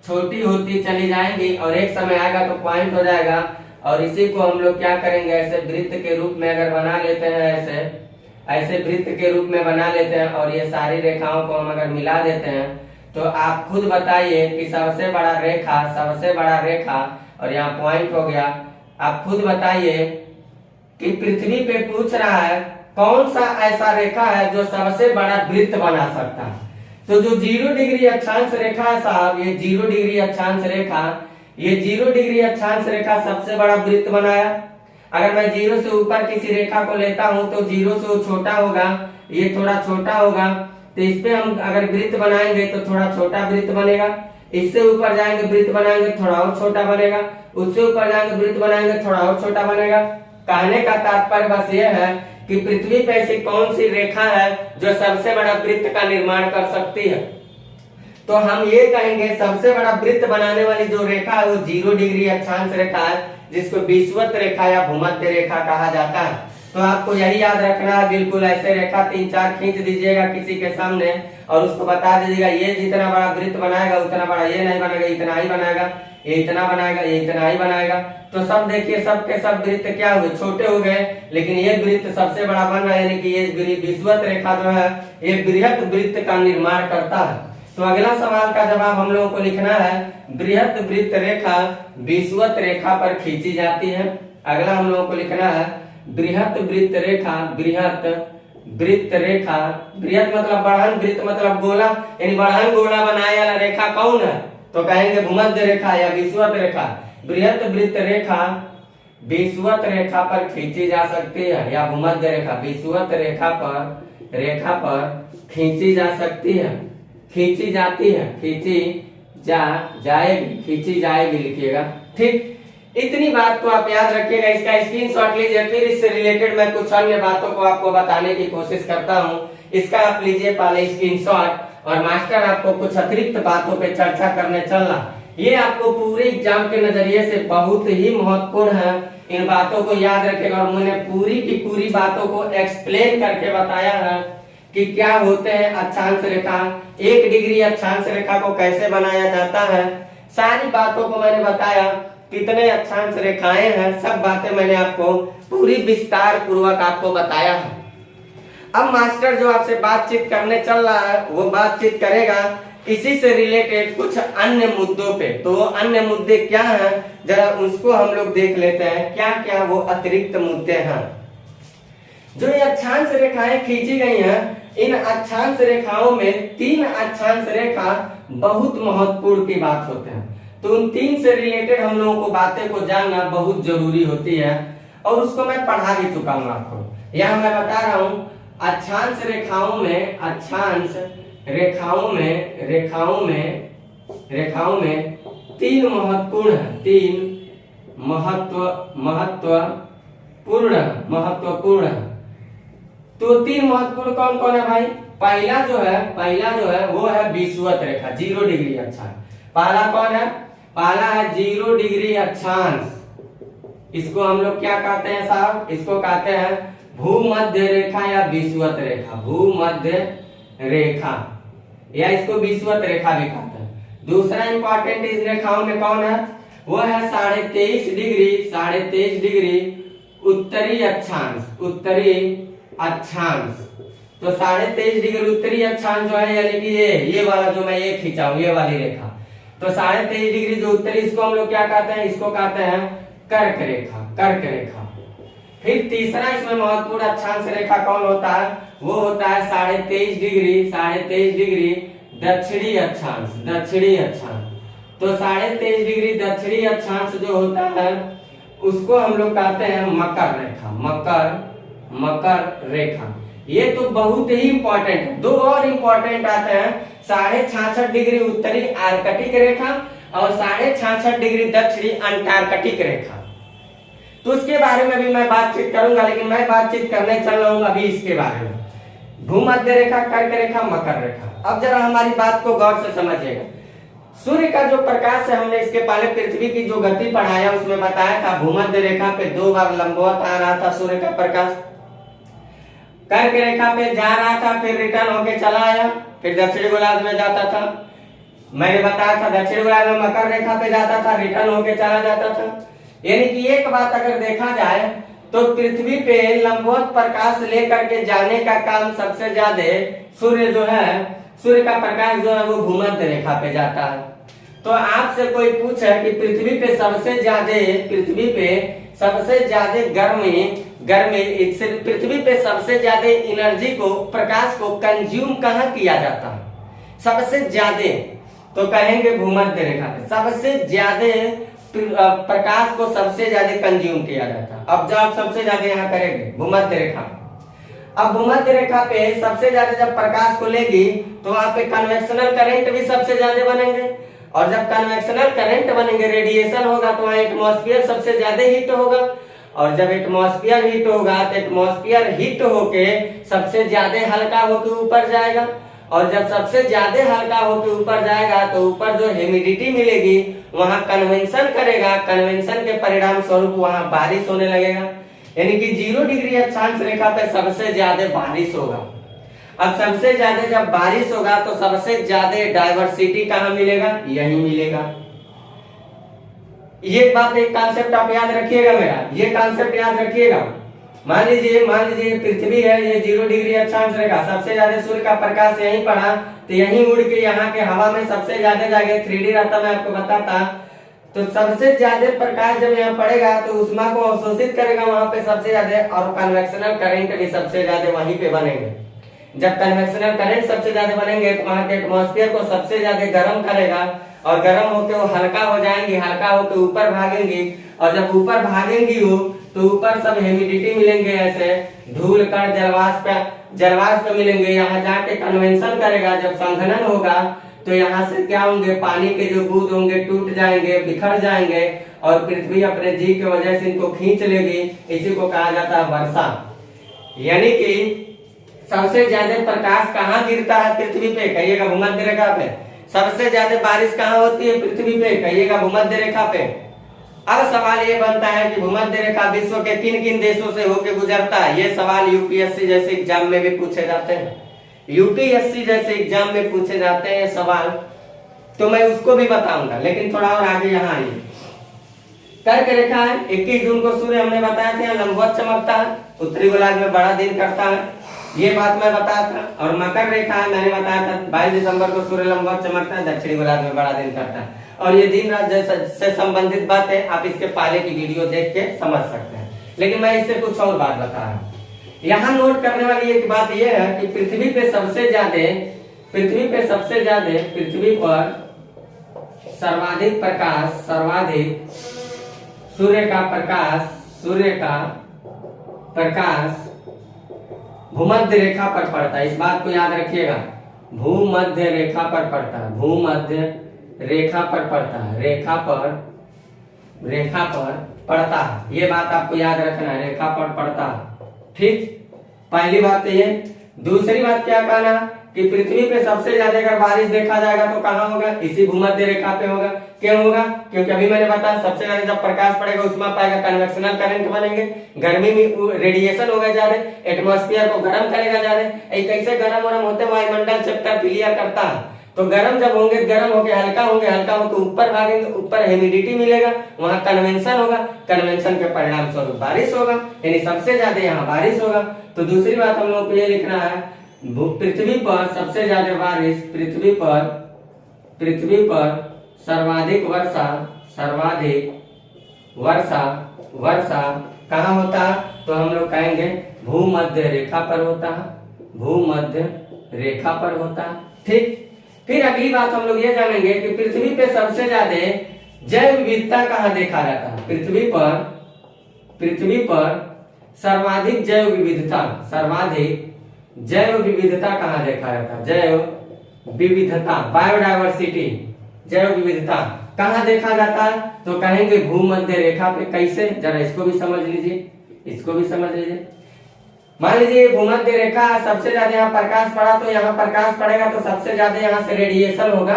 छोटी होती चली जाएंगी और एक समय आएगा तो पॉइंट हो जाएगा। और इसी को हम लोग क्या करेंगे, ऐसे वृत्त के रूप में अगर बना लेते हैं, ऐसे वृत्त के रूप में बना लेते हैं और ये सारी रेखाओं को हम अगर मिला देते हैं, तो आप खुद बताइए कि सबसे बड़ा रेखा और यहाँ पॉइंट हो गया। आप खुद बताइए कि पृथ्वी पे पूछ रहा है कौन सा ऐसा रेखा है जो सबसे बड़ा वृत्त बना सकता है। तो जो 0 डिग्री अक्षांश रेखा है साहब, ये 0 डिग्री अक्षांश रेखा सबसे बड़ा वृत्त बनाया। अगर मैं 0 से ऊपर किसी रेखा को लेता हूं तो 0 से वो छोटा होगा, ये थोड़ा छोटा होगा, तो इस पे हम अगर वृत्त बनाएंगे तो थोड़ा छोटा वृत्त बनेगा। इससे ऊपर जाएंगे वृत्त बनाएंगे थोड़ा और छोटा बनेगा, उससे ऊपर जाएंगे वृत्त बनाएंगे थोड़ा और छोटा बनेगा। कहने का तात्पर्य बस ये है कि पृथ्वी पे ऐसी कौन सी रेखा है जो सबसे बड़ा वृत्त का निर्माण कर सकती है। तो हम ये कहेंगे सबसे बड़ा वृत्त बनाने वाली जो रेखा है वो 0 डिग्री अक्षांश रेखा है, जिसको विषुवत रेखा या भूमध्य रेखा कहा जाता है। तो आपको यही याद रखना है, बिल्कुल ऐसे रेखा 3-4 खींच दीजिएगा किसी के सामने और उसको बता दीजिएगा ये जितना बड़ा वृत्त बनाएगा उतना बड़ा ये नहीं बनेगा, इतना ही बनाएगा, ये इतना बनाएगा, ये इतना ही बनाएगा। तो सब देखिए सब के सब वृत्त क्या हुए? छोटे हो गए, लेकिन ये वृत्त सबसे बड़ा बन रहा है, यानी कि ये विषुवत रेखा जो है ये बृहत वृत्त का निर्माण करता है। तो अगला सवाल का जवाब हम लोगों को लिखना है, बृहत वृत्त रेखा विषुवत रेखा पर खींची जाती है। अगला हम लोगों को लिखना है बृहत वृत्त रेखा, बृहत मतलब बढ़न, वृत्त मतलब गोला, यानी बढ़न गोला बनाने वाला रेखा कौन है? तो कहेंगे भूमध्य रेखा या विषुवत रेखा। बृहत वृत्त रेखा विषुवत रेखा पर खींची जा सकती है या भूमध्य रेखा विषुवत रेखा पर खींची जा सकती है, खींची जाती है, खींची जाएगी लिखिएगा। ठीक, इतनी बात को आप याद रखिएगा, इसका स्क्रीनशॉट लीजिए। फिर इससे रिलेटेड मैं कुछ अन्य बातों को आपको बताने की कोशिश करता हूँ। इसका आप लीजिए पहले स्क्रीनशॉट, और मास्टर आपको कुछ अतिरिक्त बातों पे चर्चा करने चलना। ये आपको पूरे एग्जाम के नजरिए से बहुत ही महत्वपूर्ण है, इन बातों को याद रखेगा। और मैंने पूरी की पूरी बातों को एक्सप्लेन करके बताया है कि क्या होते हैं अक्षांश रेखा, 1 डिग्री अक्षांश रेखा को कैसे बनाया जाता है, सारी बातों को मैंने बताया। कितने अक्षांश रेखाएं हैं, सब बातें मैंने आपको पूरी विस्तार पूर्वक आपको बताया है। अब मास्टर जो आपसे बातचीत करने चल रहा है वो बातचीत करेगा इसी से रिलेटेड कुछ अन्य मुद्दों पे। तो वो अन्य मुद्दे क्या हैं, जरा उसको हम लोग देख लेते हैं, क्या क्या वो अतिरिक्त मुद्दे हैं। जो ये अक्षांश रेखाएं खींची गई हैं, इन अक्षांश रेखाओं में 3 अक्षांश रेखा बहुत महत्वपूर्ण की बात होते हैं। तो उन 3 से रिलेटेड हम लोगों को बातें को जानना बहुत जरूरी होती है, और उसको मैं पढ़ा भी चुका हूँ आपको। यहाँ मैं बता रहा हूँ अक्षांश रेखाओं में, अक्षांश रेखाओं में 3 महत्वपूर्ण है, 3 महत्वपूर्ण है। तो 3 महत्वपूर्ण कौन कौन है भाई? पहला जो है वो है विषुवत रेखा, 0 डिग्री अक्षांश। पहला कौन है? पहला है 0 डिग्री अक्षांश। इसको हम लोग क्या कहते हैं साहब? इसको कहते हैं भूमध्य रेखा या विषुवत रेखा, भूमध्य रेखा, या इसको विषुवत रेखा भी कहते हैं। दूसरा इंपॉर्टेंट इस रेखाओं में कौन है? वो है 23.5 डिग्री उत्तरी अक्षांश, तो 23.5 डिग्री उत्तरी अक्षांश जो है, यानी कि ये वाला जो मैं ये खींचा हूं, ये वाली रेखा, तो 23.5 डिग्री जो उत्तरी, इसको हम लोग क्या कहते हैं? इसको कहते हैं कर्क रेखा। फिर तीसरा इसमें महत्वपूर्ण अक्षांश रेखा कौन होता है? वो होता है 23.5 डिग्री दक्षिणी अक्षांश। तो 23.5 डिग्री दक्षिणी अक्षांश जो होता है उसको हम लोग कहते हैं मकर रेखा। ये तो बहुत ही इंपॉर्टेंट है। 2 और इंपॉर्टेंट आते हैं, 66.5 डिग्री उत्तरी आर्कटिक रेखा और 66.5 डिग्री दक्षिणी अंटार्कटिक रेखा। तो उसके बारे में भी मैं बातचीत करूंगा, लेकिन मैं बातचीत करने चल रहा हूं अभी इसके बारे में, भूमध्य रेखा, कर्क रेखा, मकर रेखा। अब जरा हमारी बात को गौर से समझिएगा। सूर्य का जो प्रकाश है, हमने इसके पहले पृथ्वी की जो गति पढ़ाया उसमें बताया था भूमध्य रेखा पे 2 बार लंबवत आ रहा था सूर्य का प्रकाश, कर्क रेखा पे जा रहा था, फिर रिटर्न होके चला आया, फिर दक्षिणी गोलार्ध में जाता था। मैंने बताया था दक्षिणी गोलार्ध में मकर रेखा पे जाता था, रिटर्न होके चला जाता था। यानी कि एक बात अगर देखा जाए तो पृथ्वी पे लंबवत प्रकाश लेकर के जाने का काम सबसे ज्यादा सूर्य का प्रकाश जो है वो भूमध्य रेखा पे जाता है। तो आपसे कोई पूछे कि पृथ्वी पे सबसे ज्यादा एनर्जी को, प्रकाश को कंज्यूम कहाँ किया जाता है सबसे ज्यादा? तो कहेंगे भूमध्य रेखा पे सबसे ज्यादा प्रकाश को सबसे ज्यादा कंज्यूम किया जाता है। अब जब सबसे ज्यादा यहाँ करेंगे भूमध्य रेखा, अब भूमध्य रेखा पे सबसे ज्यादा जब प्रकाश को लेगी तो वहां पे कन्वेक्शनल करंट भी सबसे ज्यादा बनेंगे, और जब कन्वेक्शनल करंट बनेंगे, रेडिएशन होगा, तो वहां एटमॉस्फेयर सबसे ज्यादा हीट होगा, और जब एटमॉस्फेयर हीट होगा तो एटमॉस्फेयर हीट होके सबसे ज्यादा हल्का होकर ऊपर जाएगा, और जब सबसे ज्यादा हल्का होकर ऊपर जाएगा तो ऊपर जो ह्यूमिडिटी मिलेगी वहां कन्वेंशन करेगा, कन्वेंशन के परिणाम स्वरूप वहां बारिश होने लगेगा। यानी कि 0 डिग्री अक्षांश रेखा पे सबसे ज्यादा बारिश होगा। अब सबसे ज्यादा जब बारिश होगा तो सबसे ज्यादा डाइवर्सिटी कहाँ मिलेगा? यही मिलेगा। ये बात, एक कॉन्सेप्ट आप याद रखिएगा, मेरा ये कॉन्सेप्ट याद रखिएगा। मान लीजिए पृथ्वी है, ये 0 डिग्री अक्षांश रेखा, सबसे ज्यादा सूर्य का प्रकाश यहीं पड़ा, तो यहीं उड़ के यहाँ के हवा में सबसे ज्यादा जाके 3D रहता, मैं आपको बताता। तो सबसे ज्यादा प्रकाश जब यहाँ पड़ेगा तो उष्मा को अवशोषित करेगा वहां पे सबसे ज्यादा, और कन्वेक्शनल करंट भी सबसे ज्यादा वहीं पे बनेंगे। जब कन्वेक्शनल करंट सबसे ज्यादा बनेंगे तो वहां के एटमॉस्फेयर को सबसे ज्यादा गर्म करेगा, और गर्म होकर वो हल्का हो जाएंगी, हल्का होकर ऊपर भागेंगी, और जब ऊपर भागेंगी वो तो ऊपर सब ह्यूमिडिटी मिलेंगे, ऐसे धूल कण जलवाष्प मिलेंगे, यहाँ जाके कन्वेंशन करेगा। जब संघनन होगा तो यहाँ से क्या होंगे, पानी के जो बूंद होंगे टूट जाएंगे, बिखर जाएंगे और पृथ्वी अपने जी की वजह से इनको खींच लेगी। इसी को कहा जाता है वर्षा। यानी कि सबसे ज्यादा प्रकाश कहाँ गिरता है पृथ्वी पे, कहिएगा भूमध्य रेखा पे। सबसे ज्यादा बारिश कहाँ होती है पृथ्वी पे, कहिएगा भूमध्य रेखा पे। अब सवाल ये बनता है कि भूमध्य रेखा विश्व के किन किन देशों से होकर गुजरता है। ये सवाल यूपीएससी जैसे एग्जाम में भी पूछे जाते हैं, यूपीएससी जैसे एग्जाम में पूछे जाते हैं सवाल, तो मैं उसको भी बताऊंगा। लेकिन थोड़ा और आगे यहाँ आइए, कर्क रेखा है, 21 जून को सूर्य हमने बताया था लंबवत चमकता है, उत्तरी गोलार्ध में बड़ा दिन करता है, ये बात मैं बताया था। और मकर रेखा है, मैंने बताया था 22 दिसंबर को सूर्य लंबवत चमकता है, दक्षिणी गोलार्ध में बड़ा दिन करता है। और ये दिन रात से संबंधित बातें आप इसके पहले की वीडियो देख के समझ सकते हैं, लेकिन मैं इससे कुछ और बात बता रहा हूँ। यहाँ नोट करने वाली एक बात यह है कि पृथ्वी पे सबसे ज्यादा पृथ्वी पर सर्वाधिक सूर्य का प्रकाश भूमध्य रेखा पर पड़ता है। इस बात को याद रखिएगा, भूमध्य रेखा पर पड़ता है, भूमध्य रेखा पर पड़ता है, रेखा पर पड़ता है। ये बात आपको याद रखना है, रेखा पर पड़ता है। ठीक, पहली बात तो ये। दूसरी बात क्या कहना कि पृथ्वी पे सबसे ज्यादा अगर बारिश देखा जाएगा तो कहाँ होगा, इसी भूमध्य रेखा पे होगा। क्यों होगा, क्योंकि अभी मैंने बताया सबसे ज्यादा जब प्रकाश पड़ेगा उसमें पाएगा कन्वेक्शनल करंट बनेंगे, गर्मी में रेडिएशन होगा ज्यादा, एटमॉस्फेयर को गर्म करेगा ज्यादा। कैसे गर्म होते वायुमंडल चैप्टर क्लियर करता है। तो गर्म जब होंगे, गर्म होके हल्का होके ऊपर भागेंगे, ऊपर ह्यूमिडिटी मिलेगा, वहां कन्वेंशन होगा, कन्वेंशन के परिणाम स्वरूप बारिश होगा, यानी सबसे ज्यादा यहाँ बारिश होगा। तो दूसरी बात हम लोग को ये लिखना है, पृथ्वी पर सबसे ज्यादा बारिश, पृथ्वी पर सर्वाधिक वर्षा कहाँ होता है, तो हम लोग कहेंगे भूमध्य रेखा पर होता है, भूमध्य रेखा पर होता है। ठीक, फिर अगली बात हम लोग ये जानेंगे कि पृथ्वी पे सबसे ज्यादा जैव विविधता कहाँ देखा जाता है। पृथ्वी पर सर्वाधिक जैव विविधता कहाँ देखा जाता है, जैव विविधता, बायोडायवर्सिटी, जैव विविधता कहाँ देखा जाता है, तो कहेंगे भूमध्य रेखा पे। कैसे, जरा इसको भी समझ लीजिए। मान लीजिए भूमध्य रेखा सबसे ज्यादा यहाँ प्रकाश पड़ा, तो यहाँ प्रकाश पड़ेगा तो सबसे ज्यादा यहाँ से रेडिएशन होगा,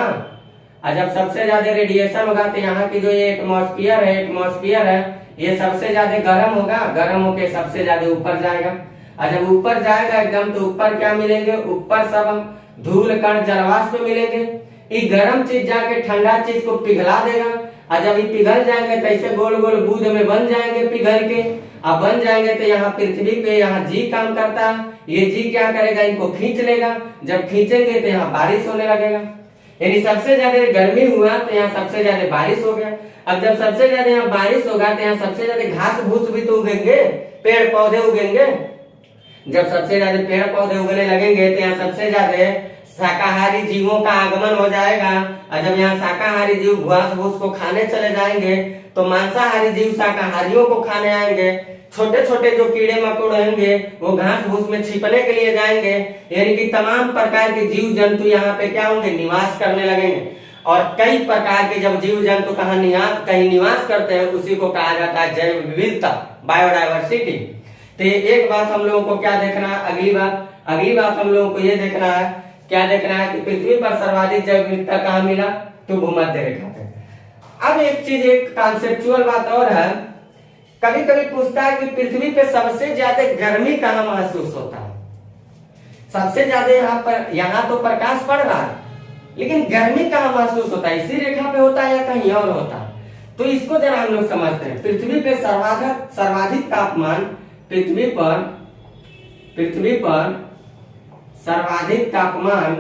और जब सबसे ज्यादा रेडिएशन होगा तो यहाँ की जो ये एटमॉस्फेयर है ये सबसे ज्यादा गर्म होगा, गर्म होके सबसे ज्यादा ऊपर जाएगा। और जब ऊपर जाएगा एकदम, तो ऊपर क्या मिलेंगे, ऊपर सब धूल कण जलवाष्प मिलेंगे। ये गर्म चीज जाके ठंडा चीज को पिघला देगा, और जब ये पिघल जाएंगे तो ऐसे गोल गोल बूंद में बन जाएंगे पिघल के। अब बन जाएंगे तो यहाँ पृथ्वी पे यहाँ जी काम करता है, ये जी क्या करेगा, इनको खींच लेगा। जब खींचेंगे तो यहाँ बारिश होने लगेगा, यानी सबसे ज्यादा गर्मी हुआ तो यहाँ सबसे ज्यादा बारिश हो गया। अब जब सबसे ज्यादा यहाँ बारिश होगा तो यहाँ सबसे ज्यादा घास फूस भी तो उगेंगे, पेड़ पौधे उगेंगे। जब सबसे ज्यादा पेड़ पौधे उगने लगेंगे तो यहाँ सबसे ज्यादा शाकाहारी जीवों का आगमन हो जाएगा। और जब यहाँ शाकाहारी जीव घास फूस को खाने चले जाएंगे तो मांसाहारी जीव शाकाहारियों को खाने आएंगे। छोटे छोटे जो कीड़े मकोड़े होंगे वो घास फूस में छिपने के लिए जाएंगे, यानी कि तमाम प्रकार के जीव जंतु यहाँ पे क्या होंगे, निवास करने लगेंगे। और कई प्रकार के जब जीव जंतु कहीं निवास करते हैं उसी को कहा जाता है जैव विविधता, बायोडायवर्सिटी। तो एक बात हम लोगों को क्या देखना है, अगली बात हम लोगों को ये देखना है, क्या देखना है कि पृथ्वी पर सर्वाधिक जैव विविधता कहाँ मिला, तो भूमध्य रेखा पे। अब एक चीज, एक कॉन्सेप्चुअल बात और है, कभी कभी पूछता है कि पृथ्वी पे सबसे ज्यादा गर्मी कहाँ महसूस होता है। सबसे ज्यादा यहाँ तो प्रकाश पड़ रहा है, लेकिन गर्मी कहाँ महसूस होता है, इसी रेखा पे होता है या कहीं और होता है। तो इसको जरा हम लोग समझते हैं। पृथ्वी पे सर्वाधिक तापमान, पृथ्वी पर सर्वाधिक तापमान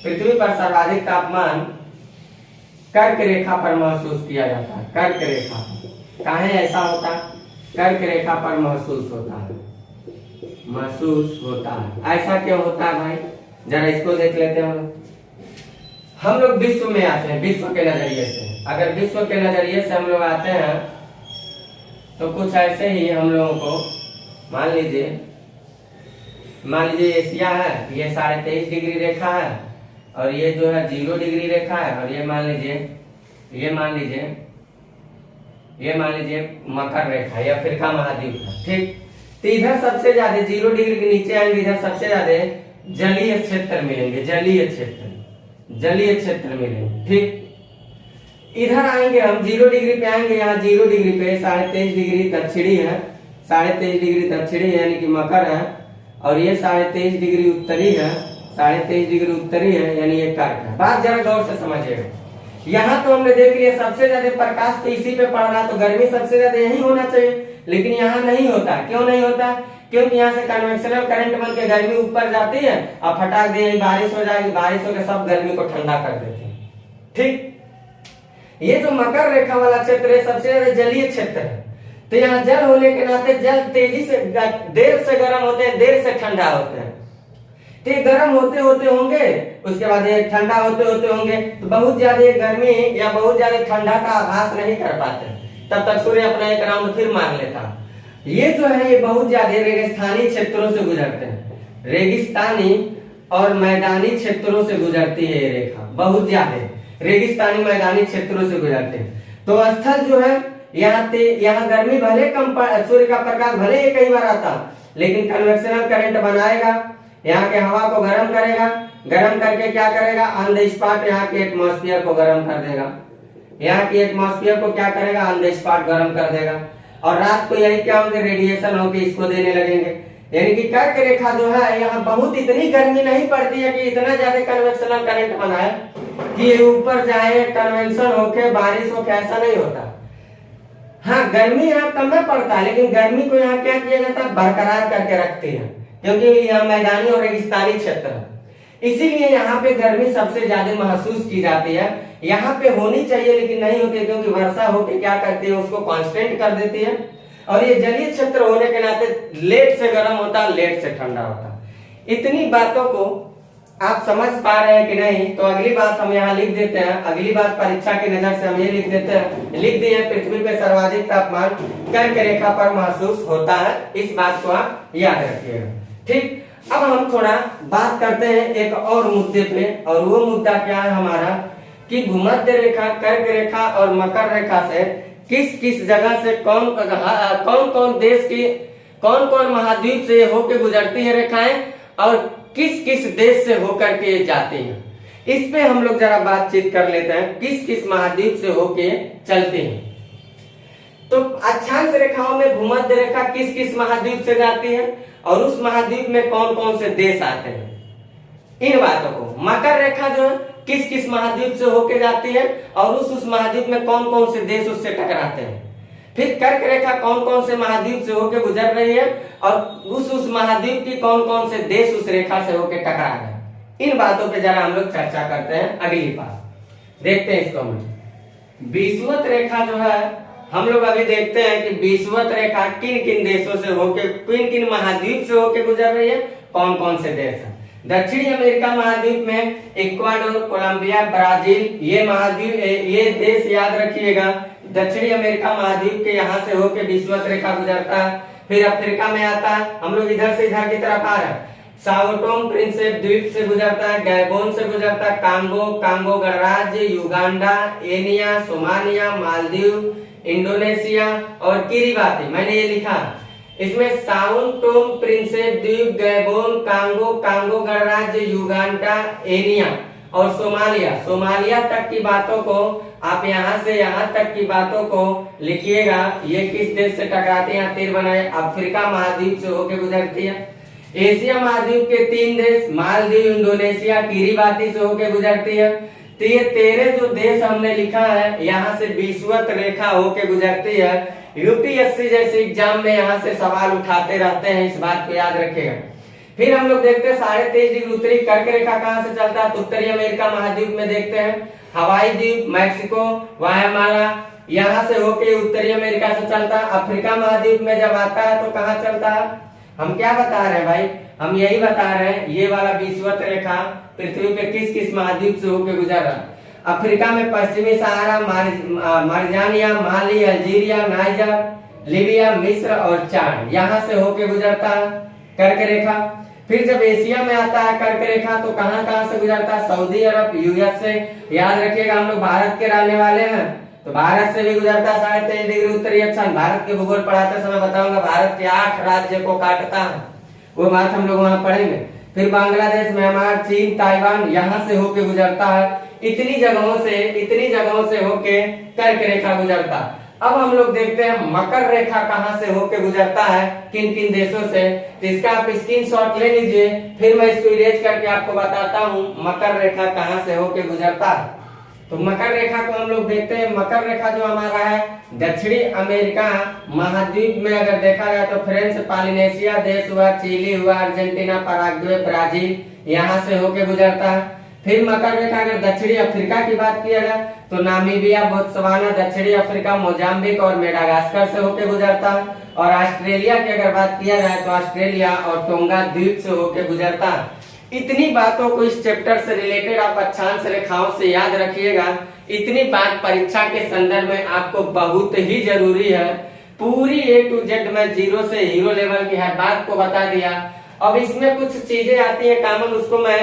पृथ्वी पर सर्वाधिक तापमान कर्क रेखा पर महसूस किया जाता है। कर्क रेखा काहे ऐसा होता है, कर्क रेखा पर महसूस होता है। ऐसा क्यों होता है भाई, जरा इसको देख लेते हैं। हम लोग विश्व में आते हैं, विश्व के नजरिए से। अगर विश्व के नजरिए से हम लोग आते हैं तो कुछ ऐसे ही हम लोगों को मान लीजिए मान लीजिए एशिया है, ये 23.5 डिग्री रेखा है, और ये जो है 0 डिग्री रेखा है, और ये मान लीजिए मकर रेखा या अफ्रीका महाद्वीप है। ठीक, तो इधर सबसे ज्यादा 0 डिग्री के नीचे आएंगे, इधर सबसे ज्यादा जलीय क्षेत्र मिलेंगे, जलीय क्षेत्र मिलेंगे। ठीक, इधर आएंगे हम 0 डिग्री पे आएंगे, यहाँ 0 डिग्री पे 23.5 डिग्री दक्षिणी है, 23.5 डिग्री दक्षिणी यानी कि मकर है, और ये 23.5 डिग्री उत्तरी है, 23.5 डिग्री उत्तरी है यानी ये कर्क है। बात जरा गौर से समझिएगा। यहाँ तो हमने देख लिया सबसे ज्यादा प्रकाश तो इसी पे पड़ रहा, तो गर्मी सबसे ज्यादा यही होना चाहिए, लेकिन यहाँ नहीं होता। क्यों नहीं होता? क्योंकि यहाँ से कन्वेक्शनल करंट बन के गर्मी ऊपर जाती है और फटाक दे बारिश हो जाएगी, बारिश होकर सब गर्मी को ठंडा कर देते हैं। ठीक, ये जो मकर रेखा वाला क्षेत्र है सबसे ज्यादा जलीय क्षेत्र है, तो यहाँ जल होने के नाते जल तेजी से देर से गर्म होते हैं, देर से ठंडा होते हैं। तो ये गर्म होते होते होंगे, उसके बाद ये ठंडा होते होते होंगे, तो बहुत ज्यादा गर्मी या बहुत ज्यादा ठंडा का आभास नहीं कर पाते, तब तक सूर्य अपना एक राउंड फिर मार लेता। ये जो है ये बहुत ज्यादा रेगिस्तानी क्षेत्रों से गुजरते हैं, रेगिस्तानी और मैदानी क्षेत्रों से गुजरती है ये रेखा, बहुत ज्यादा रेगिस्तानी मैदानी क्षेत्रों से गुजरते हैं। तो स्थल जो है यहाँ गर्मी भले कम, सूर्य का प्रकाश भले ही कई बार आता, लेकिन कन्वेक्शनल करंट बनाएगा, यहाँ के हवा को गर्म करेगा, गर्म करके क्या करेगा, ऑन द स्पॉट यहाँ के एटमॉस्फेयर को गर्म कर देगा, यहाँ की एटमॉस्फेयर को क्या करेगा, ऑन द स्पॉट गर्म कर देगा, और रात को यही क्या होंगे, रेडिएशन होके इसको देने लगेंगे। यानी कि कर्क रेखा जो है यहाँ बहुत इतनी गर्मी नहीं पड़ती है कि इतना ज्यादा कन्वेक्शनल करंट बनाए कि ये ऊपर जाए, कन्वेंशन होके बारिश होके, ऐसा नहीं होता। हाँ, गर्मी यहाँ कम में पड़ता है, लेकिन गर्मी को यहाँ क्या किया जाता है, बरकरार करके रखती है, क्योंकि यहाँ मैदानी और रेगिस्तानी क्षेत्र है, इसीलिए यहाँ पे गर्मी सबसे ज्यादा महसूस की जाती है। यहाँ पे होनी चाहिए लेकिन नहीं होती, क्योंकि वर्षा होके क्या करती है, उसको कांस्टेंट कर देती है, और ये जलीय क्षेत्र होने के नाते लेट से गर्म होता है, लेट से ठंडा होता है। इतनी बातों को आप समझ पा रहे हैं कि नहीं? तो अगली बात हम यहाँ लिख देते हैं, अगली बात परीक्षा की नजर से हम ये लिख देते हैं, लिख दिए पृथ्वी पे सर्वाधिक तापमान कर्क रेखा पर महसूस होता है, इस बात को आप याद रखिएगा। ठीक, अब हम थोड़ा बात करते हैं एक और मुद्दे पे, और वो मुद्दा क्या है हमारा कि भूमध्य रेखा, कर्क रेखा और मकर रेखा से किस किस जगह से कौन कौन देश की कौन कौन महाद्वीप से होकर गुजरती है रेखाएं, और किस किस देश से होकर के जाती हैं, इस पे हम लोग जरा बातचीत कर लेते हैं, किस किस महाद्वीप से होके चलते हैं। तो अक्षांश रेखाओं में भूमध्य रेखा किस किस महाद्वीप से जाती है, और उस महाद्वीप में कौन कौन से देश आते हैं, इन बातों को। मकर रेखा जो है किस किस महाद्वीप से होके जाती है, और उस महाद्वीप में कौन कौन से देश उससे टकराते हैं। फिर कर्क रेखा कौन कौन से महाद्वीप से होके गुजर रही है, और उस महाद्वीप की कौन कौन से देश उस रेखा से होके टकरा रहे। इन बातों पे जरा हम लोग चर्चा करते हैं अगली बात। देखते हैं इसको हम। विषुवत रेखा जो है हम लोग अभी देखते हैं कि विषुवत रेखा किन किन देशों से होके, किन किन महाद्वीप से होके गुजर रही है, कौन कौन से देश है। दक्षिणी अमेरिका महाद्वीप में इक्वाडोर, कोलंबिया, ब्राजील, ये महाद्वीप, ये देश याद रखिएगा। दक्षिणी अमेरिका महाद्वीप के यहाँ से होके विषुवत रेखा गुजरता है। फिर अफ्रीका में आता है, हम लोग इधर से इधर की तरफ आ रहे हैं, साओ टोम प्रिंसेप द्वीप से गुजरता है, गैबोन से गुजरता है, कांगो गणराज्य, Uganda, anyway, Somalia, Maldives, Indonesia और किरिबाती। मैंने ये लिखा, इसमें साओ टोम प्रिंसेप द्वीप, गैबोन, कांगो गणराज्य, युगांडा, एनिया और सोमालिया तक की बातों को आप यहाँ से यहाँ तक की बातों को लिखिएगा। ये किस देश से टकराती है, तीर बनाए, अफ्रीका महाद्वीप से होकर गुजरती है। एशिया महाद्वीप के 3 देश, मालदीव, इंडोनेशिया, किरिबाती से होकर गुजरती है। तो ये 13 जो देश हमने लिखा है, यहाँ से विषुवत रेखा होके गुजरती है। यूपीएससी जैसे एग्जाम में यहाँ से सवाल उठाते रहते हैं, इस बात को याद रखिएगा। फिर हम लोग देखते हैं 23.5 डिग्री उत्तरी कर्क रेखा कहाँ से चलता है, तो उत्तरी अमेरिका महाद्वीप में देखते हैं हवाई द्वीप, मैक्सिको, वायामाला, यहाँ से होके उत्तरी अमेरिका से चलता है। अफ्रीका महाद्वीप में जब आता है तो कहाँ चलता है, हम क्या बता रहे हैं भाई, हम यही बता रहे हैं, ये वाला विषुवत रेखा पृथ्वी पे किस किस महाद्वीप से होकर गुजर रहा है। अफ्रीका में पश्चिमी सहारा, मारिजानिया, माली, अल्जीरिया, नाइजर, लीबिया, मिस्र और चाड, यहाँ से होके गुजरता है कर्क रेखा। फिर जब एशिया में आता है कर्क रेखा तो कहां कहां से गुजरता है? सऊदी अरब, यूएस से। याद रखिएगा हम लोग भारत के रहने वाले हैं तो भारत से भी गुजरता है 23.5 डिग्री उत्तरी अक्षांश। भारत के भूगोल पढ़ाते समय बताऊंगा भारत के 8 राज्य को काटता है, वो बात हम लोग वहां पढ़ेंगे। फिर बांग्लादेश, म्यांमार, चीन, ताइवान यहाँ से होके गुजरता है। इतनी जगहों से होके कर्क रेखा गुजरता। अब हम लोग देखते हैं मकर रेखा कहां से होके गुजरता है, किन किन देशों से। तो इसका आप स्क्रीनशॉट ले लीजिए, फिर मैं इसको इरेज करके आपको बताता हूं मकर रेखा कहां से होके गुजरता है। तो मकर रेखा को हम लोग देखते हैं। मकर रेखा जो हमारा है दक्षिणी अमेरिका महाद्वीप में अगर देखा जाए तो फ्रेंच पॉलिनेशिया देश हुआ, चिली हुआ, अर्जेंटीना, पराग्वे, ब्राजील यहाँ से होके गुजरता है। फिर मकर रेखा अगर दक्षिणी अफ्रीका की बात किया जाए तो नामीबिया, बोत्सवाना, दक्षिणी अफ्रीका, मोजाम्बिक और मेडागास्कर से होके गुजरता है। और ऑस्ट्रेलिया की अगर बात किया जाए तो ऑस्ट्रेलिया और टोंगा द्वीप से होके गुजरता है। इतनी बातों को इस चैप्टर से रिलेटेड आप अक्षांश रेखाओं से याद रखिएगा। इतनी बात परीक्षा के संदर्भ में आपको बहुत ही जरूरी है। पूरी A to Z में जीरो से हीरो लेवल की हर बात को बता दिया। अब इसमें कुछ चीजें आती है कॉमन, उसको मैं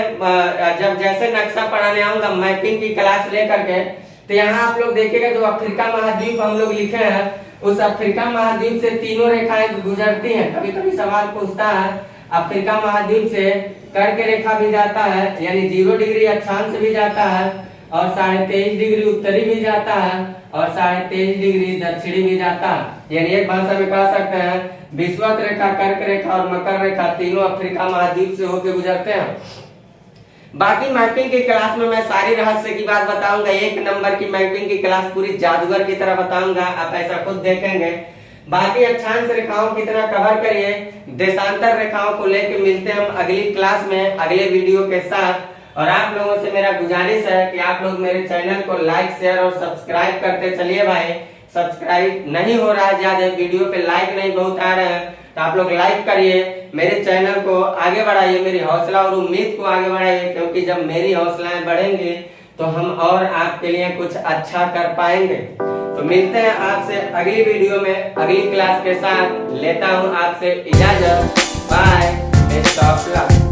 जब जैसे नक्शा पढ़ाने आऊंगा मैपिंग की क्लास लेकर के, तो यहाँ आप लोग देखिएगा जो अफ्रीका महाद्वीप हम लोग लिखे हैं उस अफ्रीका महाद्वीप से तीनों रेखाएं गुजरती हैं। कभी कभी सवाल पूछता है अफ्रीका महाद्वीप से कर्क रेखा भी जाता है, यानी 0 डिग्री अक्षांश भी जाता है, और 23.5 डिग्री उत्तरी भी जाता है, और 23.5 डिग्री दक्षिणी भी जाता है। यानी एक भाषा में कह सकते हैं विषुवत रेखा, कर्क रेखा और मकर रेखा तीनों अफ्रीका महाद्वीप से होकर गुजरते हैं। बाकी मैपिंग की क्लास में मैं सारी रहस्य की बात बताऊंगा। 1 नंबर की मैपिंग की क्लास पूरी जादूगर की तरह बताऊंगा, आप ऐसा खुद देखेंगे। बाकी अक्षांश रेखाओं की तरह कवर करिए। देशांतर रेखाओं को लेकर मिलते हैं हम अगली क्लास में अगले वीडियो के साथ। और आप लोगों से मेरा गुजारिश है कि आप लोग मेरे चैनल को लाइक, शेयर और सब्सक्राइब करते चलिए भाई। सब्सक्राइब नहीं हो रहा है ज्यादा, वीडियो पे लाइक नहीं बहुत आ रहे हैं, तो आप लोग लाइक करिए, मेरे चैनल को आगे बढ़ाइए, मेरी हौसला और उम्मीद को आगे बढ़ाइए। क्योंकि जब मेरी हौसलाएं बढ़ेंगी तो हम और आपके लिए कुछ अच्छा कर पाएंगे। तो मिलते हैं आपसे अगली वीडियो में अगली क्लास के साथ। लेता हूं आपसे इजाजत। Bye, best of luck.